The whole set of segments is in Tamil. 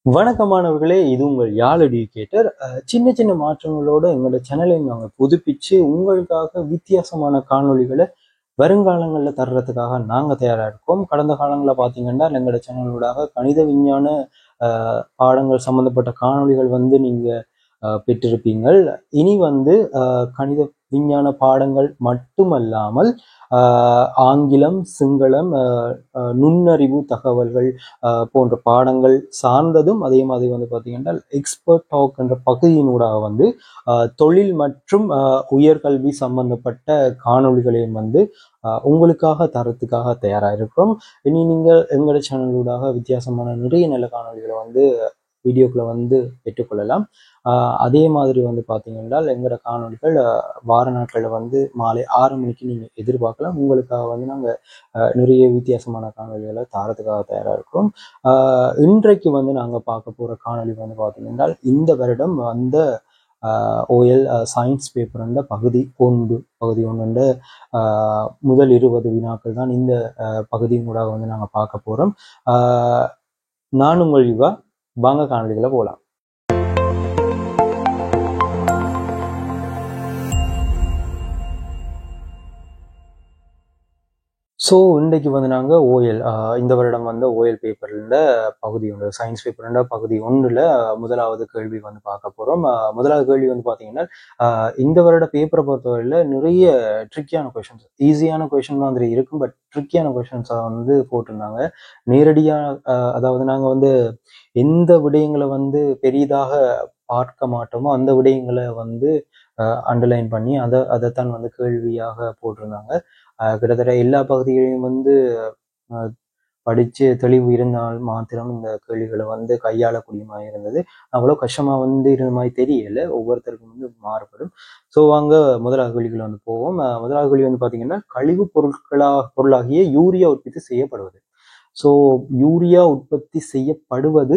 வணக்கமானவர்களே, இது உங்கள் யாழ் எடியூகேட்டர். சின்ன சின்ன மாற்றங்களோட எங்களோட சேனலை நாங்கள் புதுப்பிச்சு உங்களுக்காக வித்தியாசமான காணொளிகளை வருங்காலங்களில் தர்றதுக்காக நாங்கள் தயாராக இருக்கோம். கடந்த காலங்களில் பார்த்தீங்கன்னா எங்களோட சேனலோடாக கணித விஞ்ஞான பாடங்கள் சம்மந்தப்பட்ட காணொளிகள் நீங்கள் பெற்றிருப்பீங்கள். இனி கணித விஞ்ஞான பாடங்கள் மட்டுமல்லாமல் ஆங்கிலம், சிங்களம், நுண்ணறிவு தகவல்கள் போன்ற பாடங்கள் சார்ந்ததும் அதே மாதிரி பார்த்தீங்கன்னா எக்ஸ்பர்ட் டாக் என்ற பகுதியினூடாக தொழில் மற்றும் உயர்கல்வி சம்பந்தப்பட்ட காணொளிகளையும் உங்களுக்காக தரத்துக்காக தயாராக இருக்கிறோம். இனி நீங்கள் எங்களோட சேனலூடாக வித்தியாசமான நிறைய நல்ல காணொளிகளை வீடியோக்களை பெற்றுக்கொள்ளலாம். அதே மாதிரி பார்த்தீங்கன்னா எங்களோட காணொலிகள் வார நாட்களில் மாலை 6 மணிக்கு நீங்கள் எதிர்பார்க்கலாம். உங்களுக்காக நாங்கள் நிறைய வித்தியாசமான காணொலிகளை தாரத்துக்காக தயாராக இருக்கிறோம். இன்றைக்கு நாங்கள் பார்க்க போகிற காணொலி பார்த்தீங்கன்னா இந்த வருடம் ஓஎல் சயின்ஸ் பேப்பர் பகுதி ஒன்று முதல் 20 வினாக்கள் தான் இந்த பகுதியின் கூட நாங்கள் பார்க்க போகிறோம். நான் உங்கள் யுவா, வாங்க காணொலிகளை போகலாம். ஸோ இன்றைக்கு நாங்கள் ஓஎல் இந்த வருடம் ஓஎல் பேப்பரில் பகுதி ஒன்று சயின்ஸ் பேப்பர் பகுதி 1ல் முதலாவது கேள்வி பார்க்க போகிறோம். முதலாவது கேள்வி பார்த்தீங்கன்னா இந்த வருட பேப்பரை பொறுத்தவரையில் நிறைய ட்ரிக்கியான கொஷின்ஸ், ஈஸியான கொஷின் மாதிரி இருக்கும், பட் ட்ரிக்கியான கொஷின்ஸை போட்டிருந்தாங்க. நேரடியாக அதாவது நாங்கள் எந்த விடயங்களை பெரிதாக பார்க்க மாட்டோமோ அந்த விடயங்களை அண்டர்லைன் பண்ணி அதைத்தான் கேள்வியாக போட்டிருந்தாங்க. கிட்டத்தட்ட எல்லா பகுதிகளையும் படித்து தெளிவு இருந்தால் மாத்திரம் இந்த கேள்விகளை கையாளக்கூடியமாக இருந்தது. அவ்வளோ கஷ்டமாக இருந்த மாதிரி தெரியல, ஒவ்வொருத்தருக்கும் மாறுபடும். ஸோ வாங்க முதலாவது கேள்விகள் போவோம். முதலாவது கேள்வி பார்த்தீங்கன்னா கழிவு பொருளாகிய யூரியா உற்பத்தி செய்யப்படுவது. ஸோ யூரியா உற்பத்தி செய்யப்படுவது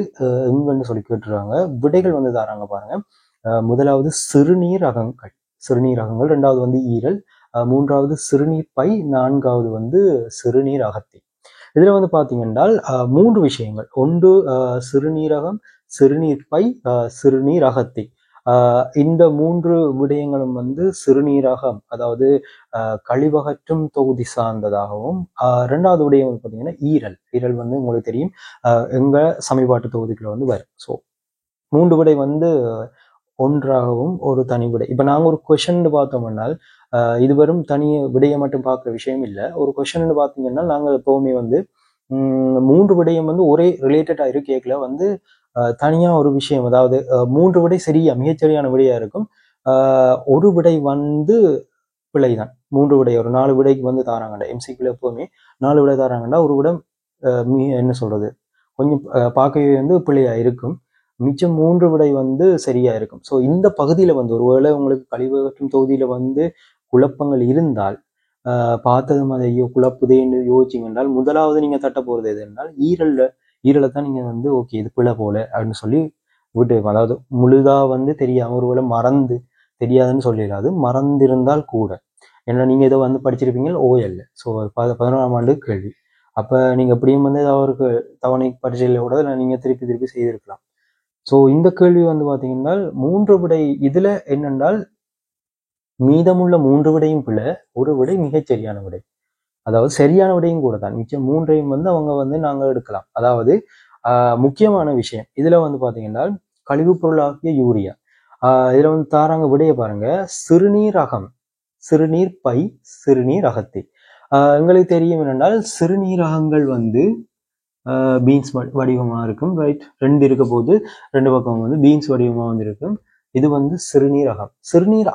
எங்கன்னு சொல்லி கேட்டுருவாங்க. விடைகள் தாராங்க பாருங்க. முதலாவது சிறுநீரகங்கள், ரெண்டாவது ஈரல், மூன்றாவது சிறுநீர் பை, நான்காவது சிறுநீர் அகத்தி. இதுல பாத்தீங்கன்னா 3 விஷயங்கள். ஒன்று சிறுநீரகம், சிறுநீர் பை, சிறுநீர் அகத்தி. இந்த 3 விடயங்களும் சிறுநீரகம் அதாவது கழிவகற்றும் தொகுதி சார்ந்ததாகவும், ரெண்டாவது விடயம் பார்த்தீங்கன்னா ஈரல் உங்களுக்கு தெரியும் எங்க சமீபாட்டு தொகுதிக்குள்ள வரும். ஸோ 3 விடை ஒன்றாகவும் ஒரு தனி விடை. இப்ப நாங்க ஒரு கொஷன் பார்த்தோம்னால் இது வெறும் தனி விடையை மட்டும் பார்க்குற விஷயம் இல்லை. ஒரு கொஷன் பார்த்தீங்கன்னா நாங்கள் எப்பவுமே 3 விடயம் ஒரே ரிலேட்டடா இருக்கேக்கல தனியா ஒரு விஷயம், அதாவது 3 விடை சரியா மிகச்சரியான விடையா இருக்கும், ஒரு விடை பிழைதான். 3 விடை ஒரு 4 விடைக்கு தாராங்கண்டா. எம்சிக்குள்ள எப்பவுமே 4 விடை தாராங்கண்டா, ஒரு விடம் என்ன சொல்றது கொஞ்சம் பார்க்கவே பிழையா இருக்கும், மிச்சம் 3 விடை சரியா இருக்கும். ஸோ இந்த பகுதியில ஒருவேளை உங்களுக்கு கழிவகற்றும் தொகுதியில குழப்பங்கள் இருந்தால் பார்த்தது மாதிரி ஐயோ குழப்புதேன்னு யோசிச்சிங்க என்றால் முதலாவது நீங்க தட்ட போறது எது என்றால் ஈரலை தான் நீங்க ஓகே இது பிழை போல அப்படின்னு சொல்லி விட்டு, அதாவது முழுதா தெரியாம ஒருவேளை மறந்து தெரியாதுன்னு சொல்லிடாது, மறந்திருந்தால் கூட. ஏன்னா நீங்க இதை படிச்சிருப்பீங்க ஓஎல். ஸோ 11ஆம் ஆண்டு கேள்வி. அப்ப நீங்க எப்படியும் அவருக்கு தவணை பரிசையிலோட நீங்க திருப்பி செய்திருக்கலாம். ஸோ இந்த கேள்வி பாத்தீங்கன்னா 3 விடை இதுல என்னென்றால் மீதமுள்ள 3 விடையும் பிள்ளை, ஒரு விடை மிகச்சரியான விடை, அதாவது சரியான விடையும் கூட தான். மிச்சம் 3ஐயும் அவங்க நாங்கள் எடுக்கலாம். அதாவது முக்கியமான விஷயம் இதுல பாத்தீங்கன்னா கழிவு பொருளாகிய யூரியா, இதுல தாராங்க விடைய பாருங்க. சிறுநீரகம், சிறுநீர் பை, சிறுநீர் அகத்தி. எங்களுக்கு தெரியும் என்னென்றால் சிறுநீரகங்கள் பீன்ஸ் வடிவமா இருக்கும், ரைட்? 2 இருக்க போது 2 பக்கம் பீன்ஸ் வடிவமா இருக்கும். இது சிறுநீர் அகம். சிறுநீர்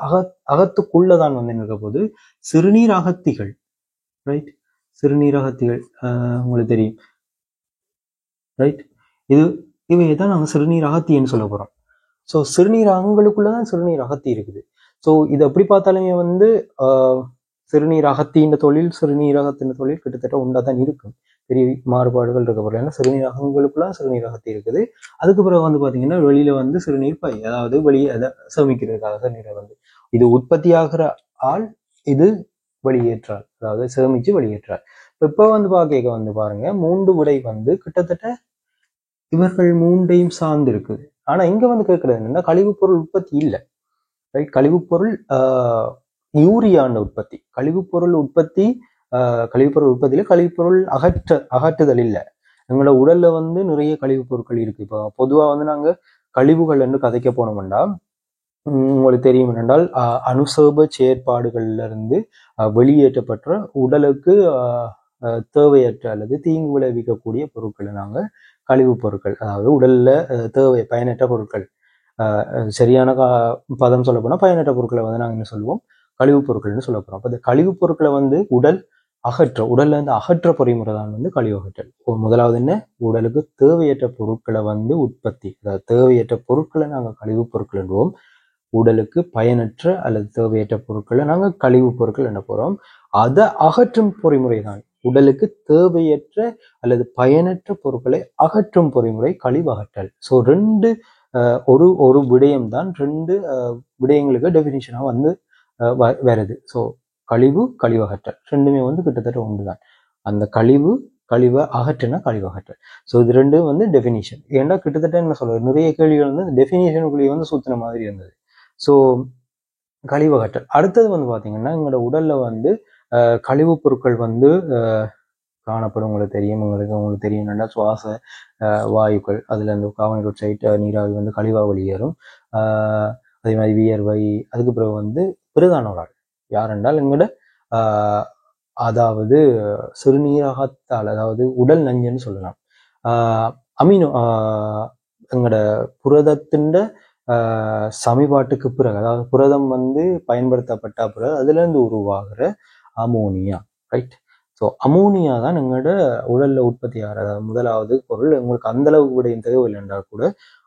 அகத்துக்குள்ளதான் இருக்க போது சிறுநீர் அகத்திகள், ரைட்? சிறுநீர் அகத்திகள் உங்களுக்கு தெரியும், ரைட்? இவைதான் நாங்க சிறுநீர் அகத்தின்னு சொல்ல போறோம். ஸோ சிறுநீர் அகங்களுக்குள்ளதான் சிறுநீர் அகத்தி இருக்குது. ஸோ இது எப்படி பார்த்தாலுமே சிறுநீர் அகத்தின் தொழில் சிறுநீரகத்தின் தொழில் கிட்டத்தட்ட உண்டாதான் இருக்கும், பெரிய மாறுபாடுகள் இருக்க போல. ஏன்னா சிறுநீரகங்களுக்குள்ள சிறுநீர் அகத்தி இருக்குது. அதுக்கு பிறகு பாத்தீங்கன்னா வெளியில சிறுநீர் பை, அதாவது வெளியே அதை சேமிக்கிறதுக்காக சிறுநீரை இது உற்பத்தி ஆகிற ஆள், இது வெளியேற்றாள், அதாவது சேமிச்சு வெளியேற்றாள். இப்ப பாக்க பாருங்க 3 விடை கிட்டத்தட்ட இவர்கள் மூன்றையும் சார்ந்து இருக்குது. ஆனா இங்க வந்து கேட்கறது என்னன்னா கழிவுப் பொருள் உற்பத்தி இல்லை, ரைட்? கழிவுப் பொருள் யூரியாண்ட உற்பத்தி. கழிவுப் பொருள் உற்பத்தி கழிவுப்பொருள் உற்பத்தியில கழிவுப்பொருள் அகற்றுதல் இல்லை. எங்களோட உடல்ல வந்து நிறைய கழிவுப் பொருட்கள் இருக்கு. இப்போ பொதுவா வந்து நாங்க கழிவுகள் என்று கதைக்க போனோம்னா உங்களுக்கு தெரியும் என்றால் அனுசோப செயற்பாடுகள்ல இருந்து வெளியேற்றப்பட்ட உடலுக்கு தேவையற்ற அல்லது தீங்கு விளைவிக்கக்கூடிய பொருட்களை நாங்கள் கழிவுப் பொருட்கள், அதாவது உடல்ல தேவை பயனற்ற பொருட்கள், சரியான பதம் சொல்ல போனா பயனற்ற பொருட்களை வந்து நாங்கள் என்ன சொல்லுவோம், கழிவுப் பொருட்கள்னு சொல்ல போறோம். அப்போ இந்த கழிவுப் பொருட்களை வந்து உடல்ல இருந்து அகற்ற பொறிமுறை தான் வந்து கழிவு அகற்றல். முதலாவது என்ன, உடலுக்கு தேவையற்ற பொருட்களை வந்து உற்பத்தி, அதாவது தேவையற்ற பொருட்களை நாங்கள் கழிவுப் பொருட்கள் என்றுவோம். உடலுக்கு பயனற்ற அல்லது தேவையற்ற பொருட்களை நாங்கள் கழிவுப் பொருட்கள் என்ன போறோம். அதை அகற்றும் பொறிமுறை தான் உடலுக்கு தேவையற்ற அல்லது பயனற்ற பொருட்களை அகற்றும் பொறிமுறை கழிவு அகற்றல். ஸோ ரெண்டு ஒரு விடயம் தான் ரெண்டு விடயங்களுக்கு டெபினிஷனா வந்து வருது. ஸோ கழிவு அகற்றல் ரெண்டுமே வந்து கிட்டத்தட்ட ஒன்றுதான். அந்த கழிவை அகற்றினா கழிவு அகற்றல். ஸோ இது ரெண்டும் வந்து டெஃபினிஷன். ஏன்னா கிட்டத்தட்ட என்ன சொல்றது, நிறைய கேள்விகள் வந்து டெஃபினிஷனுக்குள்ளேயே வந்து சுத்தின மாதிரி இருந்தது. ஸோ கழிவு அகற்றல். அடுத்தது வந்து பார்த்தீங்கன்னா எங்களோட உடல்ல வந்து கழிவுப் பொருட்கள் வந்து காணப்படும். உங்களுக்கு தெரியும் என்னன்னா சுவாச வாயுக்கள், அதுல இருந்து கார்பன் டை ஆக்சைடு நீராவி வந்து கழிவா வெளியேறும். அதே மாதிரி வியர்வை. அதுக்கு பிறகு வந்து பிரதான ஒரு ஆள் யார் என்றால் எங்களோட அதாவது சிறுநீரகத்தால், அதாவது உடல் நஞ்சுன்னு சொல்லலாம். அமினோ எங்களோட புரதத்தின் சமிபாட்டுக்கு பிறகு, அதாவது புரதம் வந்து பயன்படுத்தப்பட்ட பிறகு அதுல இருந்து உருவாகிற அமோனியா, ரைட்? ஸோ அமோனியா தான் எங்களோட உடல்ல உற்பத்தி ஆகிற முதலாவது பொருள். உங்களுக்கு அந்த அளவுக்கு விடையும் தேவையில்லை என்றால் கூட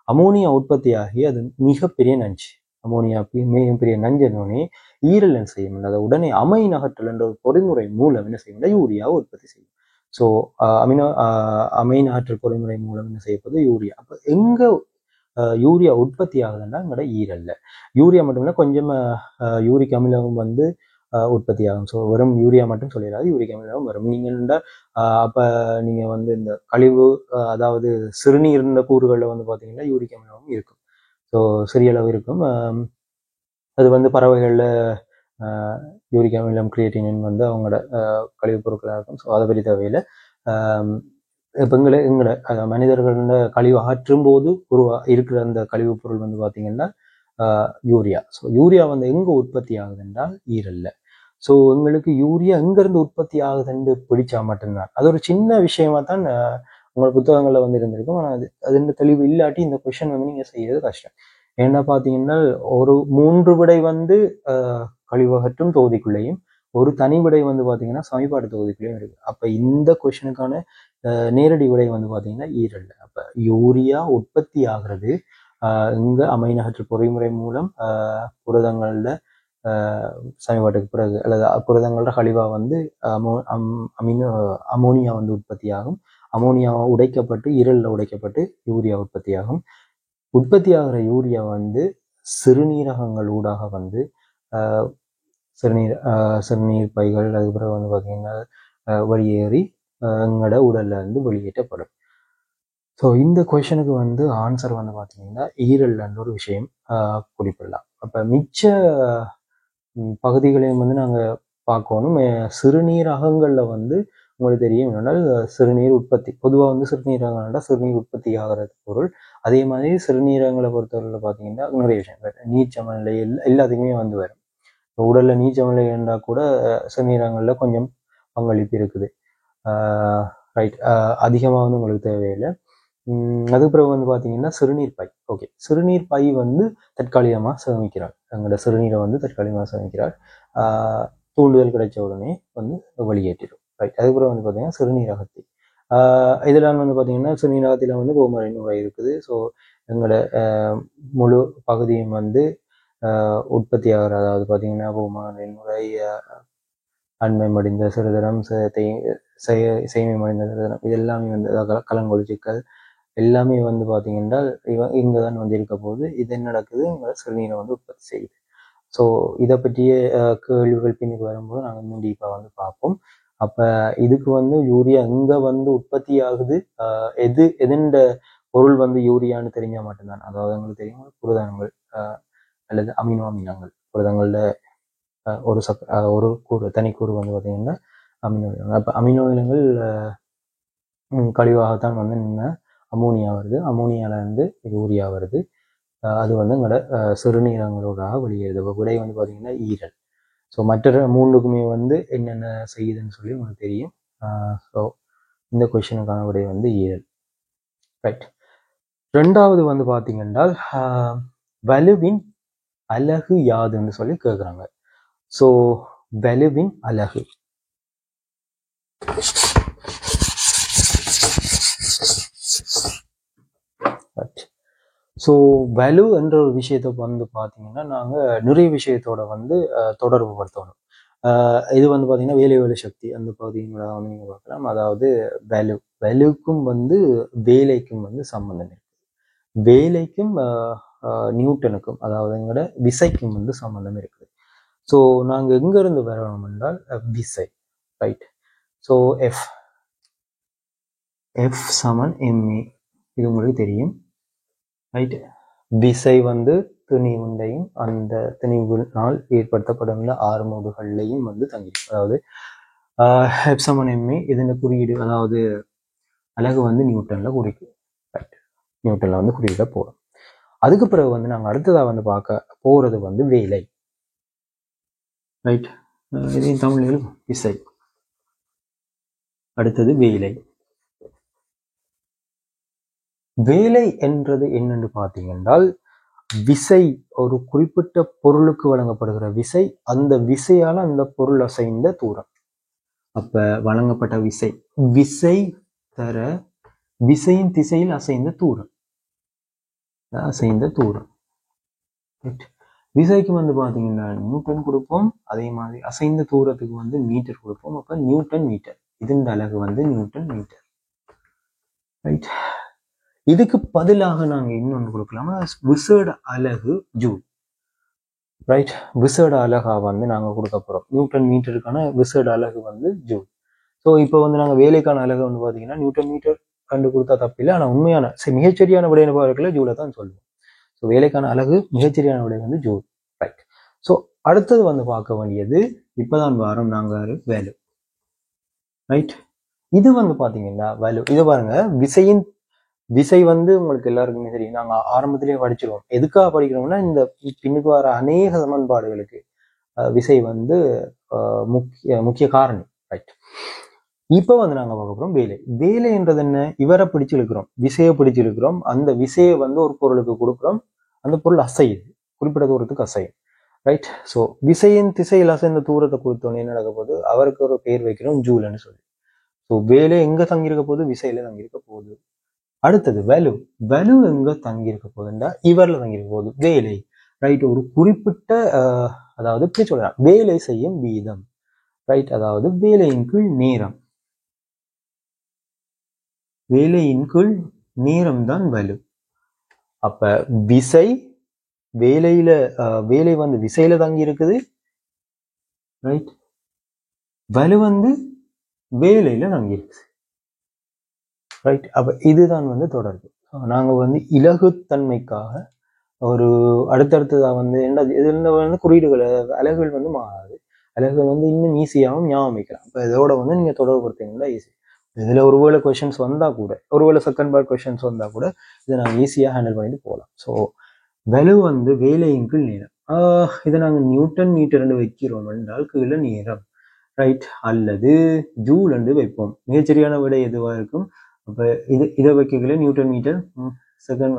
அமோனியா உற்பத்தி ஆகி அது மிகப்பெரிய நஞ்சு. அமோனியா மிகப்பெரிய நஞ்சு என்னோடனே ஈரல் என்ன செய்யும், அதை உடனே அமைன் அகற்றல் என்ற ஒரு பொறிமுறை மூலம் என்ன செய்யும், யூரியாவை உற்பத்தி செய்யும். ஸோ அமைன் அகற்றல் பொறிமுறை மூலம் என்ன செய்யப்படுது, யூரியா. அப்போ எங்க யூரியா உற்பத்தி ஆகுதுன்னா எங்களோட ஈரல்ல. யூரியா மட்டும் இல்லை, கொஞ்சம் யூரிக் அமிலம் வந்து உற்பத்தி ஆகும். ஸோ வெறும் யூரியா மட்டும் சொல்லிடாது, யூரிக் அமிலம் வரும். நீங்க அப்போ நீங்க வந்து இந்த கழிவு, அதாவது சிறுநீர் இருந்த கூறுகளில் வந்து பார்த்தீங்கன்னா யூரிக் அமிலமும் இருக்கும். ஸோ சிறிய அளவு இருக்கும். அது வந்து பறவைகளில் யூரிக் அமிலம் கிரியேட்டினின் வந்து அவங்களோட கழிவுப் பொருட்களாக இருக்கும். ஸோ அதை பற்றி தேவையில்லை. இப்போ எங்களை மனிதர்கள கழிவு அகற்றும் போது இருக்கிற அந்த கழிவுப் பொருள் வந்து பார்த்தீங்கன்னா யூரியா. ஸோ யூரியா வந்து எங்க உற்பத்தி ஆகுது என்றால் ஈரல்ல. ஸோ எங்களுக்கு யூரியா எங்கிருந்து உற்பத்தி ஆகுதுன்னு பிடிச்சா மட்டும்தான். அது ஒரு சின்ன விஷயமா தான் உங்களோட புத்தகங்கள்ல வந்து இருந்திருக்கும். ஆனால் அது இந்த தெளிவு இல்லாட்டி இந்த கொஸ்டின் வந்து நீங்க செய்யறது கஷ்டம். ஏன்னா பார்த்தீங்கன்னா ஒரு 3 விடை வந்து கழிவகற்றும் தொகுதிக்குள்ளேயும் ஒரு தனி விடை வந்து பார்த்தீங்கன்னா சமன்பாடு தொகுதிக்குள்ளேயும் இருக்கு. அப்ப இந்த கொஸ்டினுக்கான நேரடி விடை வந்து பார்த்தீங்கன்னா ஈரல்ல. அப்ப யூரியா உற்பத்தி ஆகிறது இங்க அமைனகற்று பொறிமுறை மூலம் புரதங்கள்ல சமன்பாட்டுக்கு பிறகு, அல்லது புரதங்களோட கழிவா வந்து அமோனியா வந்து உற்பத்தி ஆகும். அமோனியாவை உடைக்கப்பட்டு ஈரல்ல உடைக்கப்பட்டு யூரியா உற்பத்தி ஆகும். உற்பத்தி ஆகிற யூரியா வந்து சிறுநீரகங்கள் ஊடாக வந்து சிறுநீர் பைகள், அதுக்கு பிறகு வந்து பார்த்தீங்கன்னா வெளியேறி எங்களோட உடல்ல இருந்து வெளியேற்றப்படும். ஸோ இந்த கொஷனுக்கு வந்து ஆன்சர் வந்து பார்த்தீங்கன்னா ஈரல்ன்ற ஒரு விஷயம் குறிப்பிடலாம். அப்போ மிச்ச பகுதிகளையும் வந்து நாங்கள் பார்க்கணும். சிறுநீரகங்களில் வந்து உங்களுக்கு தெரியும் என்னென்னால் சிறுநீர் உற்பத்தி, பொதுவாக வந்து சிறுநீரகங்கள்னா சிறுநீர் உற்பத்தி ஆகிறது பொருள். அதே மாதிரி சிறுநீரகங்களை பொறுத்தவரையில் பார்த்தீங்கன்னா நிறைய விஷயம் நீர் சமநிலை எல்லாத்துக்குமே வந்து வரும். இப்போ உடல்ல நீர் சமநிலை இருந்தால் கூட சிறுநீரகங்களில் கொஞ்சம் பங்களிப்பு இருக்குது, ரைட்? அதிகமாக வந்து உங்களுக்கு தேவையில்லை. அதுக்கு பிறகு வந்து பார்த்தீங்கன்னா சிறுநீர் பை. ஓகே, சிறுநீர் பை வந்து தற்காலிகமாக சேமிக்கிறாள், எங்களோட சிறுநீரை வந்து தற்காலிகமாக சேமிக்கிறாள். தூண்டுதல் கிடைச்ச உடனே வந்து வெளியேற்றிடும், ரைட்? அதுக்கப்புறம் வந்து பார்த்தீங்கன்னா சிறுநீரகத்தி. இதெல்லாம் வந்து பார்த்தீங்கன்னா சிறுநீரகத்தில் வந்து கோமரை நுரை இருக்குது. ஸோ எங்களோட முழு பகுதியும் வந்து உற்பத்தி ஆகிற, அதாவது பார்த்தீங்கன்னா கோமரை நுரை, அண்மை மடிந்த சிறுதரம், செய்மை மடிந்த சிறுதரம், இது எல்லாமே வந்து கலங்கொழிச்சிக்கல் எல்லாமே வந்து பார்த்தீங்கன்னா இங்கே தான் வந்து இருக்க போது இது என்ன நடக்குது, எங்களை சிறுநீரை வந்து உற்பத்தி செய்யுது. ஸோ இதை பற்றிய கேள்விகள் பின்னுக்கு வரும்போது நாங்கள் இன்னும் டீப்பாக வந்து பார்ப்போம். அப்போ இதுக்கு வந்து யூரியா எங்கே வந்து உற்பத்தி ஆகுது, எதுண்ட பொருள் வந்து யூரியான்னு தெரிஞ்சால் மட்டும்தான், அதாவது எங்களுக்கு தெரியும் புரதங்கள் அல்லது அமினோ அமிலங்கள். புரதங்கள்ல ஒரு கூறு தனிக்கூறு வந்து பார்த்தீங்கன்னா அமினோ அமிலங்கள். அப்போ அமினோ அமிலங்கள் கழிவாகத்தான் வந்து அமோனியா வருது, அமோனியால இருந்து யூரியா வருது. அது வந்து எங்களோட சிறுநீரங்களோடாக வெளியேறுது. இப்போ விடை வந்து பார்த்தீங்கன்னா ஈரல். ஸோ மற்ற மூன்றுக்குமே வந்து என்னென்ன செய்யுதுன்னு சொல்லி உங்களுக்கு தெரியும். ஸோ இந்த கொஷனுக்கான விடை வந்து ஈரல். ரைட். ரெண்டாவது வந்து பார்த்தீங்கன்னா வலுவின் அலகு யாதுன்னு சொல்லி கேட்குறாங்க. ஸோ வலுவின் அலகு ஸோ வலு என்ற ஒரு விஷயத்த வந்து பார்த்தீங்கன்னா நாங்கள் நிறைய விஷயத்தோட வந்து தொடர்பு படுத்தணும். இது வந்து பார்த்தீங்கன்னா வேலை சக்தி அந்த பகுதிகளை வந்து நீங்கள் பார்க்கலாம். அதாவது வலுக்கும் வந்து வேலைக்கும் வந்து சம்பந்தம் இருக்கு. வேலைக்கும் நியூட்டனுக்கும், அதாவது எங்களோட விசைக்கும் வந்து சம்பந்தம் இருக்குது. ஸோ நாங்கள் எங்கேருந்து வரணும் என்றால் விசை. ரைட். ஸோ எஃப் சமன் எம்ஏ, இது உங்களுக்கு தெரியும். ரைட். விசை வந்து திணிவுண்டையும் அந்த திணிவினால் ஏற்படுத்தப்படும் ஆறுமூடுகள்லையும் வந்து தங்கிடும். அதாவது எஃப் சமன் எம்ஏ இதன் குறியீடு, அதாவது அலகு வந்து நியூட்டன்ல குறிக்கும். ரைட். நியூட்டன்ல வந்து குறியீட போடும். அதுக்கு பிறகு வந்து நாங்கள் அடுத்ததாக வந்து பார்க்க போறது வந்து வேலை. ரைட். இதையும் தமிழில் விசை. அடுத்தது வேலை. வேலை என்றது என்னென்று பார்த்தீங்கன்றால் விசை, ஒரு குறிப்பிட்ட பொருளுக்கு வழங்கப்படுகிற விசை, அந்த விசையால அந்த பொருள் அசைந்த தூரம். அப்ப வழங்கப்பட்ட விசை, விசை தர விசையின் திசையில் அசைந்த தூரம், விசைக்கு வந்து பாத்தீங்கன்னா நியூட்டன் கொடுப்போம், அதே மாதிரி அசைந்த தூரத்துக்கு வந்து மீட்டர் கொடுப்போம். அப்ப நியூட்டன் மீட்டர், இதன் அலகு வந்து நியூட்டன் மீட்டர். ரைட். இதுக்கு பதிலாக நாங்க இன்னொன்று கொடுக்கலாமா, விசேட அலகு ஜூல். ரைட். விசேட அலகா வந்து நாங்க கொடுக்க போறோம். நியூட்டன் மீட்டருக்கான விசேட அலகு வந்து ஜூல். ஸோ இப்போ வந்து நாங்கள் வேலைக்கான அலகு வந்து பார்த்தீங்கன்னா நியூட்டன் மீட்டர் கண்டு கொடுத்தா தப்பில்லை, ஆனால் உண்மையான மிகச்சரியான விடையை பார்க்கல ஜூலை தான் சொல்லுவோம். ஸோ வேலைக்கான அலகு மிகச்சரியான விடை வந்து ஜூல். ரைட். ஸோ அடுத்தது வந்து பார்க்க வேண்டியது இப்போதான் வாரம் நாங்கள் வேல்யூ. ரைட். இது வந்து பார்த்தீங்கன்னா வேல்யூ, இது பாருங்க, விசை வந்து உங்களுக்கு எல்லாருக்குமே தெரியும், நாங்கள் ஆரம்பத்திலேயே படிச்சிருவோம். எதுக்காக படிக்கிறோம்னா இந்த பின்னுக்கு வர அநேக சமன்பாடுகளுக்கு விசை வந்து முக்கிய காரணி. ரைட். இப்போ வந்து நாங்கள் பார்க்க போகிறோம் வேலை. வேலைன்றது என்ன, இவரை பிடிச்சு இழுக்கிறோம், விசையை பிடிச்சு இழுக்கிறோம், அந்த விசையை வந்து ஒரு பொருளுக்கு கொடுக்குறோம், அந்த பொருள் அசையுது, குறிப்பிட்ட தூரத்துக்கு அசையும். ரைட். ஸோ விசையின் திசையில் அசைந்த தூரத்தை கொடுத்தோன்னே என்ன நடக்க போகுது, அவருக்கு ஒரு பேர் வைக்கிறோம் ஜூல்னு சொல்லி. ஸோ வேலை எங்க தங்கியிருக்க போகுது, விசையில தங்கியிருக்க போகுது. அடுத்தது வேல்யூ எங்க தங்கியிருக்க போகுதுன்னா இவர்ல தங்கியிருக்க போகுது வேலை. ரைட். ஒரு குறிப்பிட்ட அதாவது எப்படி சொல்லலாம், வேலை செய்யும் வீதம். ரைட். அதாவது வேலையின் கீழ் நேரம், வேலையின் கீழ் நேரம் தான் வேல்யூ. அப்ப விசை வேலை வந்து விசையில தங்கி இருக்குது. ரைட். வேல்யூ வந்து வேலையில தங்கி இருக்குது. ரைட். அப்ப இதுதான் வந்து தொடர்பு. நாங்க வந்து இலகுத்தன்மைக்காக ஒரு அடுத்தடுத்ததா வந்து இதுல வந்து குறியீடுகள் அலகுகள் வந்து மாறாது, அலகுகள் வந்து இன்னும் ஈஸியாகவும் ஞாபகம் வைக்கலாம். இப்போ இதோட வந்து நீங்க தொடர்பு படுத்தீங்கன்னா ஈஸி. இதுல ஒருவேளை கொஸ்டின்ஸ் வந்தா கூட, ஒருவேளை செகண்ட் பார்ட் கொஸ்டின்ஸ் வந்தா கூட இதை நாங்கள் ஈஸியா ஹேண்டில் பண்ணிட்டு போகலாம். ஸோ வேல்யூ வந்து வேலையின் கீழ் நேரம். இதை நாங்கள் நியூட்டன் மீட்டர் வைக்கிறோம் என்றால் கீழே நேரம். ரைட். அல்லது ஜூல் என்று வைப்போம். மிகச்சரியான விடை எதுவாக இருக்கும். அப்போ இதை வைக்கல நியூட்டன் மீட்டர் செகண்ட்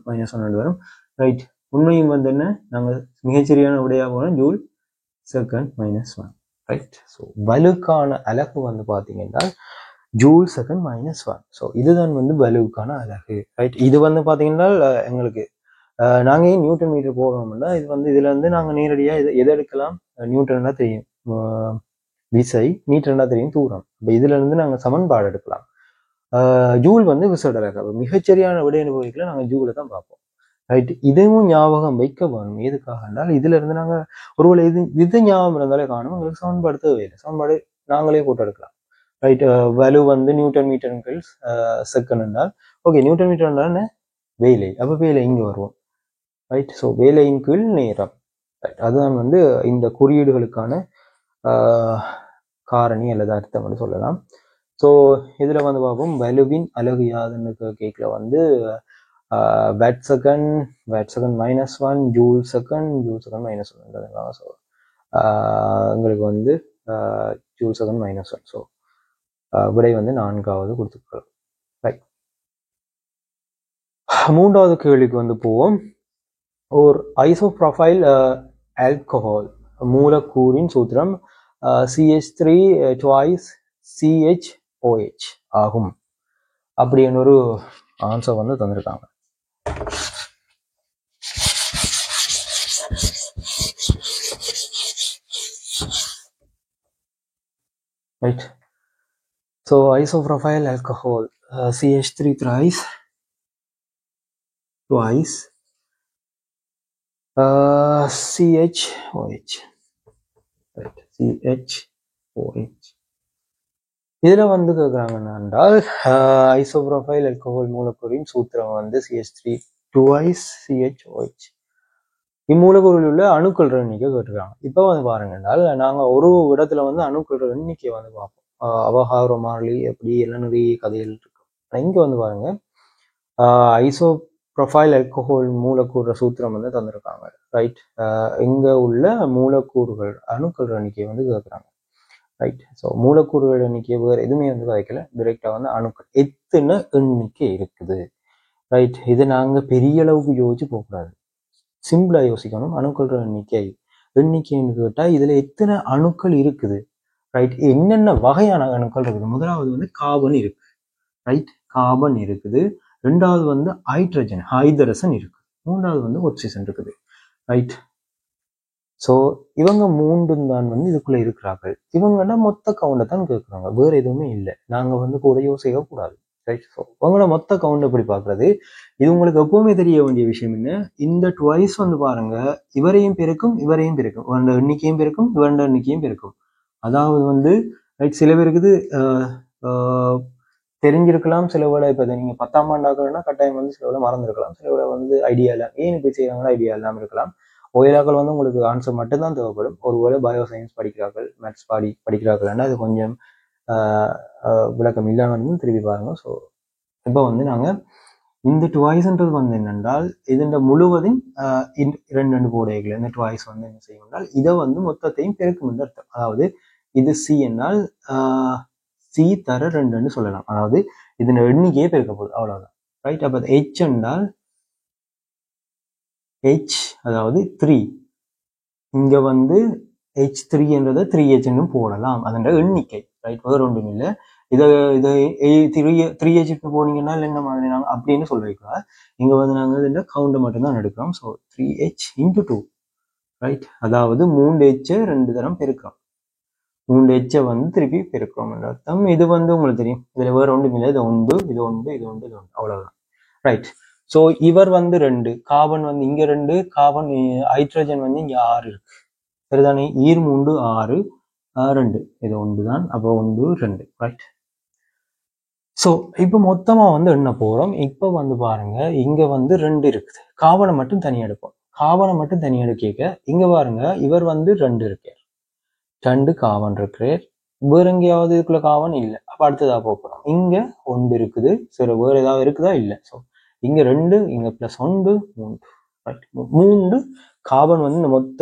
-1 வரும். ரைட். உண்மையும் வந்து என்ன, நாங்கள் மிகச்சரியான விடையாக போனோம் ஜூல் செகண்ட் -1. ரைட். ஸோ வலுக்கான அலகு வந்து பார்த்தீங்கன்னா ஜூல் செகண்ட் -1. ஸோ இதுதான் வந்து வலுவுக்கான அலகு. ரைட். இது வந்து பார்த்தீங்கன்னா எங்களுக்கு நாங்கள் ஏன் நியூட்டன் மீட்டர் போடுறோம்னா இது வந்து இதுல இருந்து நாங்கள் நேரடியாக எதை எடுக்கலாம், நியூட்டன்னா தெரியும் விசை, மீட்டர்னா தெரியும் தூரம். இப்போ இதுல இருந்து நாங்கள் சமன்பாடு எடுக்கலாம். ஜூல் வந்து விசேட அலகு. மிகச்சரியான விடை அனுபவிக்கல நாங்கள் ஜூலை தான் பார்ப்போம். ரைட். இதுவும் ஞாபகம் வைக்க வேணும். எதுக்காக என்றால் இதுல இருந்து நாங்க ஒருவேளை இது ஞாபகம் இருந்தாலே காணும், உங்களுக்கு சமன்பாடு தேவையில்லை, சமன்பாடு நாங்களே போட்டு எடுக்கலாம். ரைட். வேல்யூ வந்து நியூட்டன் மீட்டர் செகண்ட் என்றால் ஓகே, நியூட்டன் மீட்டர் வேலை. அப்போ வேலை இங்கே வருவோம். ரைட். ஸோ வேலையின் கீழ் நேரம். ரைட். அதுதான் வந்து இந்த குறியீடுகளுக்கான காரணி அல்லது அர்த்தம் சொல்லலாம். ஸோ இதில் வந்து பார்ப்போம், வலுவின் அலகு யாதுன்னு கேட்கல வந்து watt second -1, joule second -1. So உங்களுக்கு வந்து ஜூல் செகண்ட் -1. ஸோ விடை வந்து 4வது கொடுத்துருக்கிறோம். ரைட். 3வது கேள்விக்கு வந்து போவோம். ஒரு ஐசோப்ரோஃபைல் ஆல்கஹால் மூலக்கூறின் சூத்திரம் CH3 twice CHOH ஆகும். அப்படின்னு ஒரு ஆன்சர் வந்து தந்திருக்காங்க. Right. So isopropyl alcohol CH3 twice CHOH. Right. CHOH. இதில் வந்து கேட்குறாங்கன்னா என்றால் ஐசோப்ரோஃபைல் ஆல்கஹால் மூலக்கூறின் சூத்திரம் வந்து CH3 twice CHOH. இம்மூலக்கூறில் உள்ள அணுக்கள் எண்ணிக்கை கேட்டுருக்காங்க. இப்போ வந்து பாருங்க என்றால் நாங்கள் ஒரு இடத்துல வந்து அணுக்கள் எண்ணிக்கை வந்து பார்ப்போம். அவகார மாறிலி எப்படி எல்லாம் நிறைய கதைகள் இருக்கும். ஆனால் இங்கே வந்து பாருங்க, ஐசோப்ரோஃபைல் ஆல்கஹால் மூலக்கூறு சூத்திரம் வந்து தந்திருக்காங்க. ரைட். இங்கே உள்ள மூலக்கூறுகள் அணுக்கள் எண்ணிக்கை வந்து கேட்குறாங்க. ரைட். ஸோ மூலக்கூறுகள் எண்ணிக்கை வேறு எதுவுமே வந்து கிடைக்கல, டிரெக்டாக வந்து அணுக்கள் எத்தனை எண்ணிக்கை இருக்குது. ரைட். இதை நாங்கள் பெரிய அளவுக்கு யோசிச்சு போகக்கூடாது, சிம்பிளா யோசிக்கணும். அணுக்கள் எண்ணிக்கைன்னு கேட்டால் இதில் எத்தனை அணுக்கள் இருக்குது. ரைட். என்னென்ன வகையான அணுக்கள் இருக்குது. முதலாவது வந்து கார்பன் இருக்கு. ரைட். கார்பன் இருக்குது. ரெண்டாவது வந்து ஹைட்ரஜன் இருக்கு. மூன்றாவது வந்து ஆக்சிஜன் இருக்குது. ரைட். ஸோ இவங்க மூன்றும் தான் வந்து இதுக்குள்ள இருக்கிறார்கள். இவங்கள மொத்த கவுண்டை தான் கேட்குறாங்க, வேற எதுவுமே இல்லை. நாங்கள் வந்து கூட யோசிக்கக்கூடாது. ரைட். ஸோ இவங்கள மொத்த கவுண்ட் எப்படி பார்க்கறது, இது உங்களுக்கு எப்பவுமே தெரிய வேண்டிய விஷயம் என்ன, இந்த ட்வைஸ் வந்து பாருங்க, இவரையும் பெருக்கும் இவரையும் பெருக்கும், இவண்ட எண்ணிக்கையும் பெருக்கும் இவண்ட எண்ணிக்கையும் பெருக்கும். அதாவது வந்து ரைட். சில பேருக்கு தெரிஞ்சிருக்கலாம், சில வேலை இப்போ நீங்க 10ஆம் ஆண்டாக்கள்னா கட்டாயம் வந்து சில வேலை மறந்துருக்கலாம், சில வேலை வந்து ஐடியா இல்லை, ஏன் இப்படி செய்யறாங்களோ ஐடியா இல்லாமல் இருக்கலாம். ஓயலாக்கள் வந்து உங்களுக்கு ஆன்சர் மட்டும்தான் தேவைப்படும். ஒருவேளை பயோ சயின்ஸ் படிக்கிறார்கள், மேத்ஸ் படிக்கிறார்கள்னா அது கொஞ்சம் விளக்கம் இல்லாமல் திருப்பி பாருங்க. ஸோ இப்போ வந்து நாங்கள் இந்த ட்வாய்ஸ்ன்றது வந்து என்னென்றால் இதன் முழுவதும் ரெண்டு போடைகள் இந்த ட்வாய்ஸ் வந்து என்ன செய்யும் என்றால் இதை வந்து மொத்தத்தையும் பெருக்கும் என்று அர்த்தம். அதாவது இது சி என்றால் சி தர 2ன்னு சொல்லலாம். அதாவது இதன் எண்ணிக்கையே பெருக்க போகுது, அவ்வளவுதான். ரைட். அப்போ ஹெச் என்றால் H, அதாவது 3. இங்க வந்து H3 என்றதை 3H போடலாம், அதன் எண்ணிக்கை. ரைட். வேற ஒன்றும் இல்லை. இதை 3H போனீங்கன்னா என்ன மாதிரி நாங்கள் அப்படின்னு சொல்ல வைக்கலாம். இங்க வந்து நாங்கள் இந்த கவுண்டை மட்டும்தான் எடுக்கிறோம். So 3H × 2. ரைட். அதாவது 3H 2 தரம் பெருக்கிறோம், 3H வந்து திருப்பி பெருக்கிறோம் என்ற அர்த்தம். இது வந்து உங்களுக்கு தெரியும், இதுல வேற ஒன்றும் இல்லை. இது ஒன்று, இது ஒன்று, இது ஒன்று, இது ஒன்று, அவ்வளவுதான். ரைட். ஸோ இவர் வந்து 2, கார்பன் வந்து இங்க 2, கார்பன் ஹைட்ரஜன் வந்து இங்க 6 இருக்கு. சரிதானே. 2 3 6 2, இது 1 தான். அப்போ 1 2. ரைட். ஸோ இப்போ மொத்தமா வந்து எண்ண போறோம். இப்போ வந்து பாருங்க, இங்க வந்து 2 இருக்குது. கார்பனை மட்டும் தனியாக எடுப்போம். கார்பனை மட்டும் தனியாக எடுக்க இங்க பாருங்க, இவர் வந்து 2 இருக்கார், 2 கார்பன் இருக்கிறார். வேற எங்கேயாவது இதுக்குள்ள கார்பன் இல்லை. அப்போ அடுத்ததா போகிறோம். இங்க 1 இருக்குது. சரி, வேற ஏதாவது இருக்குதா? இல்லை. ஸோ இங்க 2, இங்க +1 3. ரைட். 3 கார்பன் வந்து இந்த மொத்த